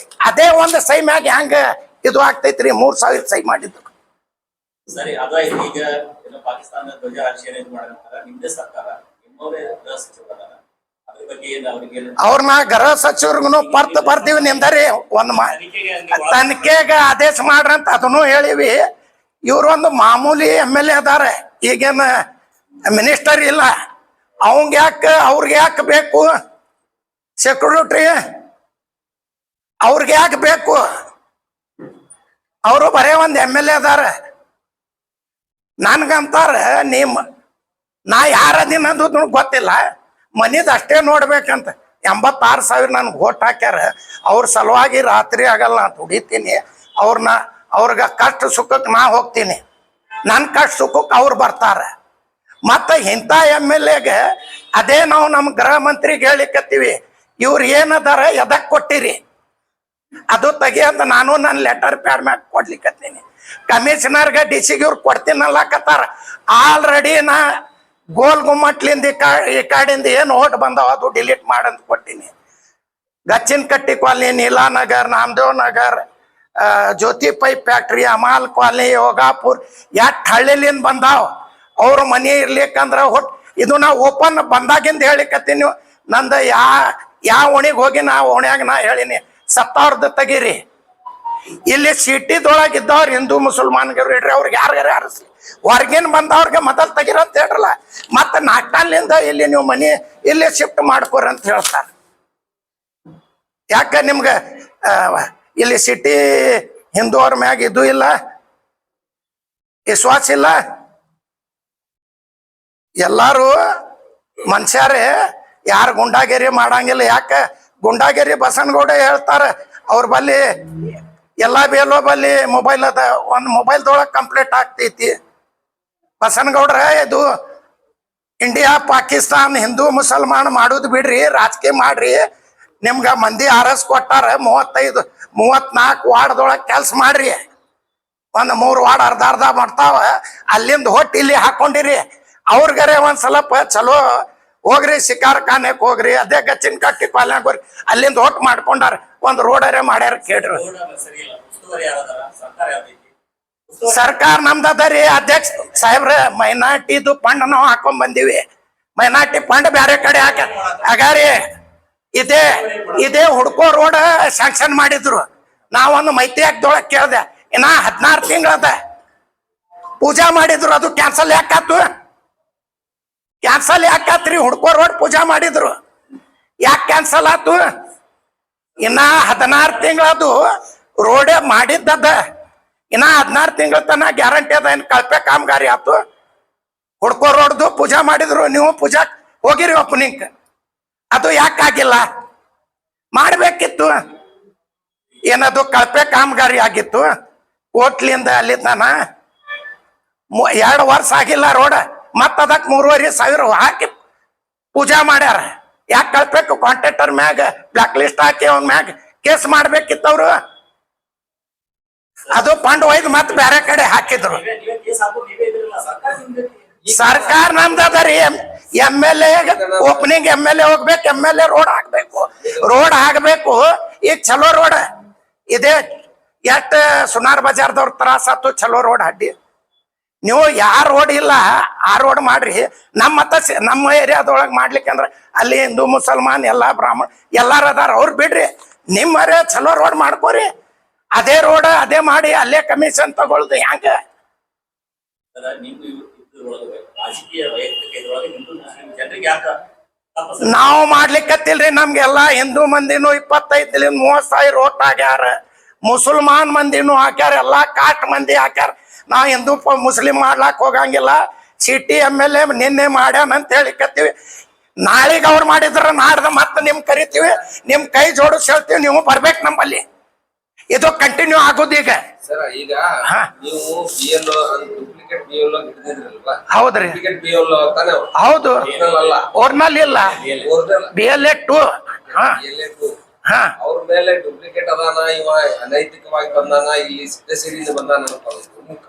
ಅದೇ ಒಂದು ಸೈ ಮ್ಯಾಗ ಹೆಂಗ ಇದು ಆಗ್ತೈತ್ರಿ. 3000 ಸೈ ಮಾಡಿದ್ದು. ಸರಿ, ಅದ ಈಗ ಪಾಕಿಸ್ತಾನ ಧ್ವಜ ಆಚರಣೆ ಮಾಡಿರ್ತಾರ, ನಿಮ್ದೇ ಸರ್ಕಾರ, ನಿಮ್ಮವರೇ ಗೃಹ ಸಚಿವರ, ಅದ್ರ ಬಗ್ಗೆ ಅವ್ರನ್ನ ಗೃಹ ಸಚಿವರ್ಗುನು ಪರ್ತ್ ಬರ್ತೀವಿ ನಿಮ್ದರಿ. ಒಂದ್ ತನಿಖೆಗ ಆದೇಶ ಮಾಡ್ರಂತ ಅದನ್ನು ಹೇಳಿವಿ. ಇವ್ರೊಂದು ಮಾಮೂಲಿ MLA ಅದಾರ, ಈಗೇನ ಮಿನಿಸ್ಟರ್ ಇಲ್ಲ. ಅವ್ರಿಗೆ ಯಾಕೆ ಬೇಕು ಸೆಕ್ಯೂರಿಟಿ? ಅವ್ರಿಗೆ ಯಾಕೆ ಬೇಕು? ಅವರು ಬರೇ ಒಂದು MLA ಅದಾರ. ನನ್ಗಂತಾರ ನಾ ಯಾರ ದಿನ ಗೊತ್ತಿಲ್ಲ, ಮನಿದ್ ಅಷ್ಟೇ ನೋಡ್ಬೇಕಂತ. 86,000 ನನ್ಗೆ ಓಟ್ ಹಾಕ್ಯಾರ. ಅವ್ರ ಸಲುವಾಗಿ ರಾತ್ರಿ ಆಗಲ್ಲ ನಾ ದುಡಿತೀನಿ. ಅವ್ರಿಗೆ ಕಷ್ಟ ಸುಖಕ್ಕೆ ನಾ ಹೋಗ್ತೀನಿ, ನನ್ನ ಕಷ್ಟ ಸುಖಕ್ಕೆ ಅವ್ರು ಬರ್ತಾರ. ಮತ್ತ ಇಂಥ MLAಗೆ ಅದೇ ನಾವು ನಮ್ಮ ಗೃಹ ಮಂತ್ರಿಗೆ ಹೇಳಿಕತ್ತೀವಿ, ಇವ್ರು ಏನದಾರ ಎದಕ್ ಕೊಟ್ಟಿರಿ ಅದು ತೆಗಿಯಂತ ನಾನು ನನ್ನ ಲೆಟರ್ ಪ್ಯಾಡ್ ಮ್ಯಾಗ ಕೊಡ್ಲಿಕ್ಕತ್ತೀನಿ. ಕಮಿಷನರ್ಗೆ DC ಇವ್ರು ಕೊಡ್ತೀನಲ್ಲಕತ್ತಾರ. ಆಲ್ರೆಡಿ ನಾ ಗೋಲ್ ಗುಮ್ಮಟ್ಲಿಂದ ಈ ಕಾಡಿಂದ ಏನು ಓಟ್ ಬಂದಾವ ಅದು ಡಿಲೀಟ್ ಮಾಡಂತ ಕೊಟ್ಟಿನಿ. ಗಚ್ಚಿನ ಕಟ್ಟಿ ಕಾಲನಿ, ನೀಲಾನಗರ್, ನಾಮದೇವ್ ನಗರ್, ಜ್ಯೋತಿ ಪೈಪ್ ಫ್ಯಾಕ್ಟ್ರಿ, ಅಮಾಲ್ ಕಾಲನಿ, ಯೋಗಾಪುರ್, ಎಷ್ಟು ಹಳ್ಳಿಲಿಂದ ಬಂದಾವ. ಅವ್ರ ಮನೆ ಇರ್ಲಿಕ್ಕಂದ್ರ ಇದು ನಾ ಓಪನ್ ಬಂದಾಗಿಂದ ಹೇಳಿಕತ್ತೀನಿ. ನಂದು ಯಾವ ಓಣಿಗೆ ಹೋಗಿ ನಾ ಓಣ್ಯಾಗ ನಾ ಹೇಳಿನಿ, ಸತ್ತವ್ರದ್ದು ತೆಗೀರಿ. ಇಲ್ಲಿ ಸಿಟಿದೊಳಗಿದ್ದವ್ರು ಹಿಂದೂ ಮುಸಲ್ಮಾನ್ಗರು ಇಡ್ರಿ, ಅವ್ರಿಗೆ ಯಾರ್ಯಾರು ಅರಸ್ಲಿ. ಹೊರ್ಗಿನ ಬಂದವ್ರಿಗೆ ಮೊದಲು ತೆಗಿರಂತ ಹೇಳ್ರಲ್ಲ. ಮತ್ತೆ ನಾಲ್ಕಲ್ಲಿಂದ ಇಲ್ಲಿ ನೀವು ಮನೆ ಇಲ್ಲಿ ಶಿಫ್ಟ್ ಮಾಡ್ಕೋರಿ ಅಂತ ಹೇಳ್ತಾರೆ. ಯಾಕ ನಿಮ್ಗೆ ಇಲ್ಲಿ ಸಿಟಿ ಹಿಂದೂ ಅವ್ರ ಮ್ಯಾಗ ಇದು ಇಲ್ಲ, ವಿಶ್ವಾಸ ಇಲ್ಲ? ಎಲ್ಲಾರು ಮನುಷ್ಯರೇ ಯಾರು ಗುಂಡಾಗಿರಿ ಮಾಡಂಗಿಲ್ಲ. ಯಾಕೆ ಗುಂಡಾಗಿರಿ ಬಸನಗೌಡ ಹೇಳ್ತಾರ ಅವ್ರ ಬಲ್ಲಿ ಎಲ್ಲಾ ಬೇಲೋ ಬಲ್ಲಿ ಮೊಬೈಲ್ ಅದ, ಒಂದು ಮೊಬೈಲ್ದೊಳಗೆ ಕಂಪ್ಲೀಟ್ ಆಗ್ತೈತಿ. ಬಸನಗೌಡ್ರ ಇದು ಇಂಡಿಯಾ ಪಾಕಿಸ್ತಾನ್ ಹಿಂದೂ ಮುಸಲ್ಮಾನ್ ಮಾಡೋದು ಬಿಡ್ರಿ, ರಾಜಕೀಯ ಮಾಡ್ರಿ. ನಿಮ್ಗ ಮಂದಿ ಆರಸ್ ಕೊಟ್ಟಾರ 34 ವಾರ್ಡ್ದೊಳಗೆ ಕೆಲ್ಸ ಮಾಡ್ರಿ. ಒಂದು 3 ವಾರ್ಡ್ ಅರ್ಧ ಮಾಡ್ತಾವ, ಅಲ್ಲಿಂದ ಹೊಟ್ಟು ಇಲ್ಲಿ ಹಾಕೊಂಡಿರಿ. ಅವ್ರಿಗರೆ ಒಂದ್ ಸ್ವಲ್ಪ ಚಲೋ ಹೋಗ್ರಿ, ಶಿಕಾರ್ ಖಾನೆಕ್ ಹೋಗ್ರಿ, ಅದೇ ಗಚ್ಚಿನ ಕಟ್ಟಿ ಪಾಲ್ಯಾಗ ಹೋಗ್ರಿ, ಅಲ್ಲಿಂದ ಹೊಟ್ಟು ಮಾಡ್ಕೊಂಡಾರ. ಒಂದ್ ರೋಡರೇ ಮಾಡ್ಯಾರ ಕೇಳ್ರಿ. ಸರಿ ಇಲ್ಲ. ಉಸ್ತುವಾರಿ ಯಾರದಾರ? ಸರ್ಕಾರ ಯಾವ್ದೈತಿ? ಸರ್ಕಾರ ನಮ್ದರಿ ಅಧ್ಯಕ್ಷ ಸಾಹೇಬ್ರ. ಮೈನಾರ್ಟಿದು ಫಂಡ್ ನಾವು ಹಾಕೊಂಡ್ ಬಂದಿವಿ. ಮೈನಾರ್ಟಿ ಫಂಡ್ ಬ್ಯಾರೆ ಕಡೆ ಹಾಗಾರಿ ಇದೇ ಹುಡ್ಕೋ ರೋಡ್ ಸ್ಯಾಂಕ್ಷನ್ ಮಾಡಿದ್ರು. ನಾವೊಂದು ಮೈತಿ ಹಾಕ್ದೊಳಗೆ ಕೇಳ್ದೆ, ಇನ್ನ 16 ತಿಂಗಳದ ಪೂಜಾ ಮಾಡಿದ್ರು, ಅದು ಕ್ಯಾನ್ಸಲ್ ಯಾಕಾತು? ಕ್ಯಾನ್ಸಲ್ ಯಾಕಾತ್ರಿ? ಹುಡ್ಕೋ ರೋಡ್ ಪೂಜಾ ಮಾಡಿದ್ರು, ಯಾಕೆ ಕ್ಯಾನ್ಸಲ್ ಆತು? ಇನ್ನ 16 ತಿಂಗಳದು ರೋಡೇ ಮಾಡಿದ್ದದ. ಇನ್ನ 16 ತಿಂಗಳ ತನ ಗ್ಯಾರಂಟಿ ಅದ. ಏನ್ ಕಳಪೆ ಕಾಮಗಾರಿ ಆತು? ಹುಡ್ಕೋ ರೋಡ್ದು ಪೂಜಾ ಮಾಡಿದ್ರು, ನೀವು ಪೂಜಾ ಹೋಗಿರಿ ಓಪನಿಂಗ್. ಅದು ಯಾಕಾಗಿಲ್ಲ? ಮಾಡ್ಬೇಕಿತ್ತು. ಏನದು ಕಳಪೆ ಕಾಮಗಾರಿ ಆಗಿತ್ತು. ಕೋಟ್ಲಿಂದ ಅಲ್ಲಿ ತನ 2 ವರ್ಷ ಆಗಿಲ್ಲ ರೋಡ್, ಮತ್ತ ಅದಕ್ಕೆ 3,500 ಹಾಕಿ ಪೂಜಾ ಮಾಡ್ಯಾರ. ಯಾಕೆ ಕಳ್ಬೇಕು? ಕಾಂಟ್ರಾಕ್ಟರ್ ಮ್ಯಾಗ ಬ್ಲಾಕ್ ಲಿಸ್ಟ್ ಹಾಕಿ ಅವ್ನ ಮ್ಯಾಗ ಕೇಸ್ ಮಾಡ್ಬೇಕಿತ್ತವ್ರು. ಅದು ಫಂಡ್ ಒಯ್ದು ಮತ್ತೆ ಬೇರೆ ಕಡೆ ಹಾಕಿದ್ರು. ನೀವೇ ಕೇಸ್ ಹಾಕೋದು ನೀವೇ ಇದ್ರಲ್ಲ, ಸರ್ಕಾರ ನಿಮ್ದೈತಿ. ಸರ್ಕಾರ ನಮ್ದರಿ. MLA ಓಪನಿಂಗ್ MLA ಹೋಗ್ಬೇಕು, MLA ರೋಡ್ ಹಾಕ್ಬೇಕು. ಈಗ ಚಲೋ ರೋಡ್ ಇದೆ. ಎಷ್ಟ್ ಸುನಾರ್ ಬಜಾರ್ದವ್ರ ತ್ರಾಸ ಆತು ಚಲೋ ರೋಡ್ ಅಡ್ಡಿ. ನೀವು ಯಾವ ರೋಡ್ ಇಲ್ಲ ಆ ರೋಡ್ ಮಾಡ್ರಿ. ನಮ್ಮ ಏರಿಯಾದೊಳಗೆ ಮಾಡ್ಲಿಕ್ಕೆ ಅಂದ್ರೆ ಅಲ್ಲಿ ಹಿಂದೂ ಮುಸಲ್ಮಾನ್ ಎಲ್ಲಾ ಬ್ರಾಹ್ಮಣ ಎಲ್ಲಾರು ಅದಾರ, ಅವ್ರು ಬಿಡ್ರಿ. ನಿಮ್ಮರೇ ಚಲೋ ರೋಡ್ ಮಾಡ್ಕೋರಿ. ಅದೇ ರೋಡ್ ಅದೇ ಮಾಡಿ ಅಲ್ಲೇ ಕಮಿಷನ್ ತಗೊಳ್ದು ಹೆಂಗ? ನಿಮ್ದು ಇದ್ರೊಳಗೆ ರಾಜಕೀಯ ವೈಯಕ್ತಿಕ ಇದ್ರೊಳಗೆ ಹಿಂದೂ ಮುಸ್ಲಿಂ ಜನರಿಗೆ ಯಾಕ ತಪ್ಪ? ನಾವು ಮಾಡ್ಲಿಕ್ಕತ್ತಿಲ್ರಿ. ನಮ್ಗೆಲ್ಲಾ ಹಿಂದೂ ಮಂದಿನೂ 25-30 ಸಾವಿರ ಓಟ್ ಆಗ್ಯಾರ. ಮುಸಲ್ಮಾನ್ ಮಂದಿನೂ ಹಾಕ್ಯಾರ, ಎಲ್ಲಾ ಕಾಸ್ಟ್ ಮಂದಿ ಹಾಕ್ಯಾರ. ನಾ ಹಿಂದೂ ಮುಸ್ಲಿಂ ಮಾಡ್ಲಾಕ್ ಹೋಗಂಗಿಲ್ಲ. ಸಿಟಿ MLA ನಿನ್ನೆ ಮಾಡ್ಯಾನ ಅಂತ ಹೇಳಿಕತ್ತೀವಿ. ನಾಳಿಗೆ ಅವ್ರು ಮಾಡಿದ್ರ ನಾಡ್ದ ಮತ್ತೆ ನಿಮ್ ಕರಿತೀವಿ, ನಿಮ್ ಕೈ ಜೋಡಿಸ್ ಹೇಳ್ತೀವಿ, ನೀವು ಬರ್ಬೇಕು ನಮ್ಮಲ್ಲಿ. ಇದು ಕಂಟಿನ್ಯೂ ಆಗೋದೀಗ. ಸರ್ ಈಗ ನೀವು BLO ಡೂಪ್ಲಿಕೇಟ್ BLO ಹಿಡಿದಿದ್ರಲ್ವಾ? ಹೌದ್ರಿ, ಡೂಪ್ಲಿಕೇಟ್ BLO ತಾನೇ ಅವ್ರು? ಹೌದು. ಏನಲ್ಲ ಓರ್ನಲ್ಲಿ ಇಲ್ಲ, ಒರಿಜಿನಲ್ BLA 2. ಹಾ ಅವ್ರ ಮೇಲೆ ಡೂಪ್ಲಿಕೇಟ್ ಅದಾನ, ಇವ ಅನೈತಿಕವಾಗಿ ಬಂದಾನ, ಇಲ್ಲಿ ಸಿದ್ಧಸೇರಿಯಿಂದ ಬಂದಾನ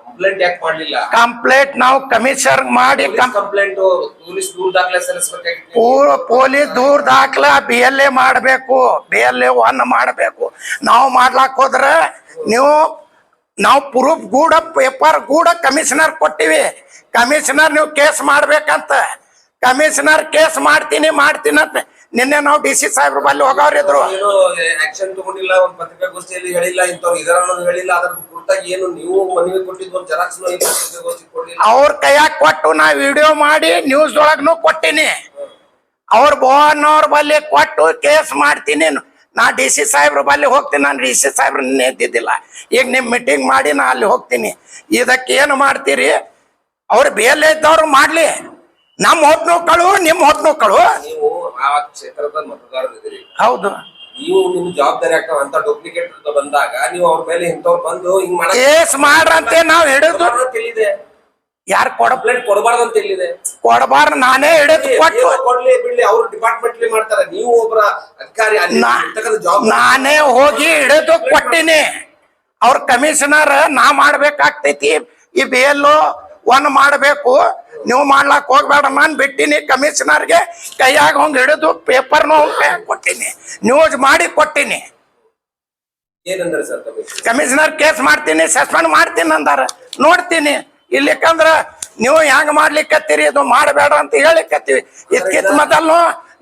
ಕಂಪ್ಲೇಂಟ್ ಯಾಕೆ ಮಾಡ್ಲಿಲ್ಲ? ಕಂಪ್ಲೇಂಟ್ ನಾವು ಕಮಿಷನರ್ ಮಾಡಿ ಕಂಪ್ಲೇಂಟ್ ಪೊಲೀಸ್ ದೂರ ದಾಖಲೆ ಸಲ್ಲಿಸಬೇಕಾಗಿತ್ತು. ಪೊಲೀಸ್ ದೂರ ದಾಖಲ BLA ಮಾಡ್ಬೇಕು, BLA 1 ಮಾಡ್ಬೇಕು. ನಾವು ಮಾಡ್ಲಾಕ್ ಹೋದ್ರ ನಾವು ಪ್ರೂಫ್ ಗೂಡ ಪೇಪರ್ ಗೂಡ ಕಮಿಷನರ್ ಕೊಟ್ಟಿವಿ. ಕಮಿಷನರ್ ನೀವು ಕೇಸ್ ಮಾಡ್ಬೇಕಂತ. ಕಮಿಷನರ್ ಕೇಸ್ ಮಾಡ್ತೀನಿ ಅಂತ ನಿನ್ನೆ ನಾವು DC ಸಾಹೇಬ್ರ ಬಲ್ಲಿ ಹೋಗೋರಿದ್ರು. ಏನು ಆಕ್ಷನ್ ತಗೊಂಡಿಲ್ಲ, ಒಂದ್ ಪತ್ರಿಕಾಗೋಷ್ಠಿಯಲ್ಲಿ ಹೇಳಿಲ್ಲ, ಇಂಥವ್ರು ಇದರ ಹೇಳಿಲ್ಲ. ಅದ್ರ ಕುರಿತಾಗಿ ಏನು ನೀವು ಮನವಿ ಕೊಟ್ಟಿದ್ದು ಒಂದು ಜೆರಾಕ್ಸ್ ಪತ್ರಿಕಾಗೋಷ್ಠಿ ಕೊಡ್ಲಿಲ್ಲ? ಅವ್ರ ಕೈಯಾಗ ಕೊಟ್ಟು ನಾ ವಿಡಿಯೋ ಮಾಡಿ ನ್ಯೂಸ್ ಒಳಗ್ನು ಕೊಟ್ಟಿನಿ. ಅವ್ರ ಬೋನ್ನವ್ರ ಬಲ್ಲಿ ಕೊಟ್ಟು ಕೇಸ್ ಮಾಡ್ತೀನಿ. ನಾ DC ಸಾಹೇಬ್ರ ಬಲ್ಲಿ ಹೋಗ್ತೀನಿ. ನಾನು DC ಸಾಹೇಬ್ರ ಎದ್ದಿದ್ದಿಲ್ಲ. ಈಗ ನಿಮ್ ಮೀಟಿಂಗ್ ಮಾಡಿ ನಾ ಅಲ್ಲಿ ಹೋಗ್ತೀನಿ. ಇದಕ್ಕೆ ಏನು ಮಾಡ್ತೀರಿ? ಅವ್ರು BLA ಇದ್ದವ್ರು ಮಾಡ್ಲಿ. ನಮ್ಮ ಹೊಟ್ನೋಕ್ಕಳು ನಿಮ್ಮ ಹೊಟ್ನೋಕ್ಕಳು. ನೀವು ಆ ಕ್ಷೇತ್ರದ ಮತದಾರರಿದ್ದೀರಿ. ಹೌದು. ನೀವು ನಿಮ್ ಜವಾಬ್ದಾರಿ ಆಗ್ತಾವ ಅಂತ ಡೂಪ್ಲಿಕೇಟ್ ಬಂದಾಗ ನೀವು ಅವ್ರ ಮೇಲೆ ಇಂಥವ್ರು ಬಂದು ಹಿಂಗ್ ಕೇಸ್ ಮಾಡ್ರಂತೆ ನಾವ್ ಹಿಡಿದು ತಿಳಿದೆ. ಯಾರು ಕಂಪ್ಲೇಂಟ್ ಕೊಡಬಾರ್ದು ಅಂತ ಹೇಳಿದೆ. ಕೊಡಬಾರ್ದು, ನಾನೇ ಹಿಡಿದು ಕೊಟ್ಟು ಕೊಡ್ಲಿ ಬಿಡ್ಲಿ, ಅವ್ರ ಡಿಪಾರ್ಟ್ಮೆಂಟ್ ಮಾಡ್ತಾರೆ. ನೀವು ಒಬ್ಬರ ಅಧಿಕಾರಿ, ನಾನೇ ಹೋಗಿ ಹಿಡಿದು ಕೊಟ್ಟಿನಿ. ಅವ್ರ ಕಮಿಷನರ್ ನಾ ಮಾಡ್ಬೇಕಾಗ್ತೈತಿ. ಈ BLO 1 ಮಾಡ್ಬೇಕು, ನೀವು ಮಾಡ್ಲಾಕ್ ಹೋಗ್ಬೇಡ. ನಾನ್ ಬಿಟ್ಟಿನಿ. ಕಮಿಷನರ್ಗೆ ಕೈಯಾಗ ಹೋಗಿ ಹಿಡಿದು ಪೇಪರ್ನು ಕೈಯಾಗ ಕೊಟ್ಟಿನಿ, ನ್ಯೂಸ್ ಮಾಡಿ ಕೊಟ್ಟಿನಿ. ಏನಂದ್ರೆ ಸರ್ ಕಮಿಷನರ್ ಕೇಸ್ ಮಾಡ್ತೀನಿ, ಸಸ್ಪೆಂಡ್ ಮಾಡ್ತೀನಿ ಅಂದಾರ. ನೋಡ್ತೀನಿ. ಇಲ್ಲಿಕಂದ್ರ ನೀವು ಹೆಂಗ್ ಮಾಡ್ಲಿಕ್ಕತ್ತೀರಿ, ಇದು ಮಾಡಬೇಡ ಅಂತ ಹೇಳಿಕತ್ತೀವಿ. ಇದಕ್ಕಿಂತ ಮೊದಲು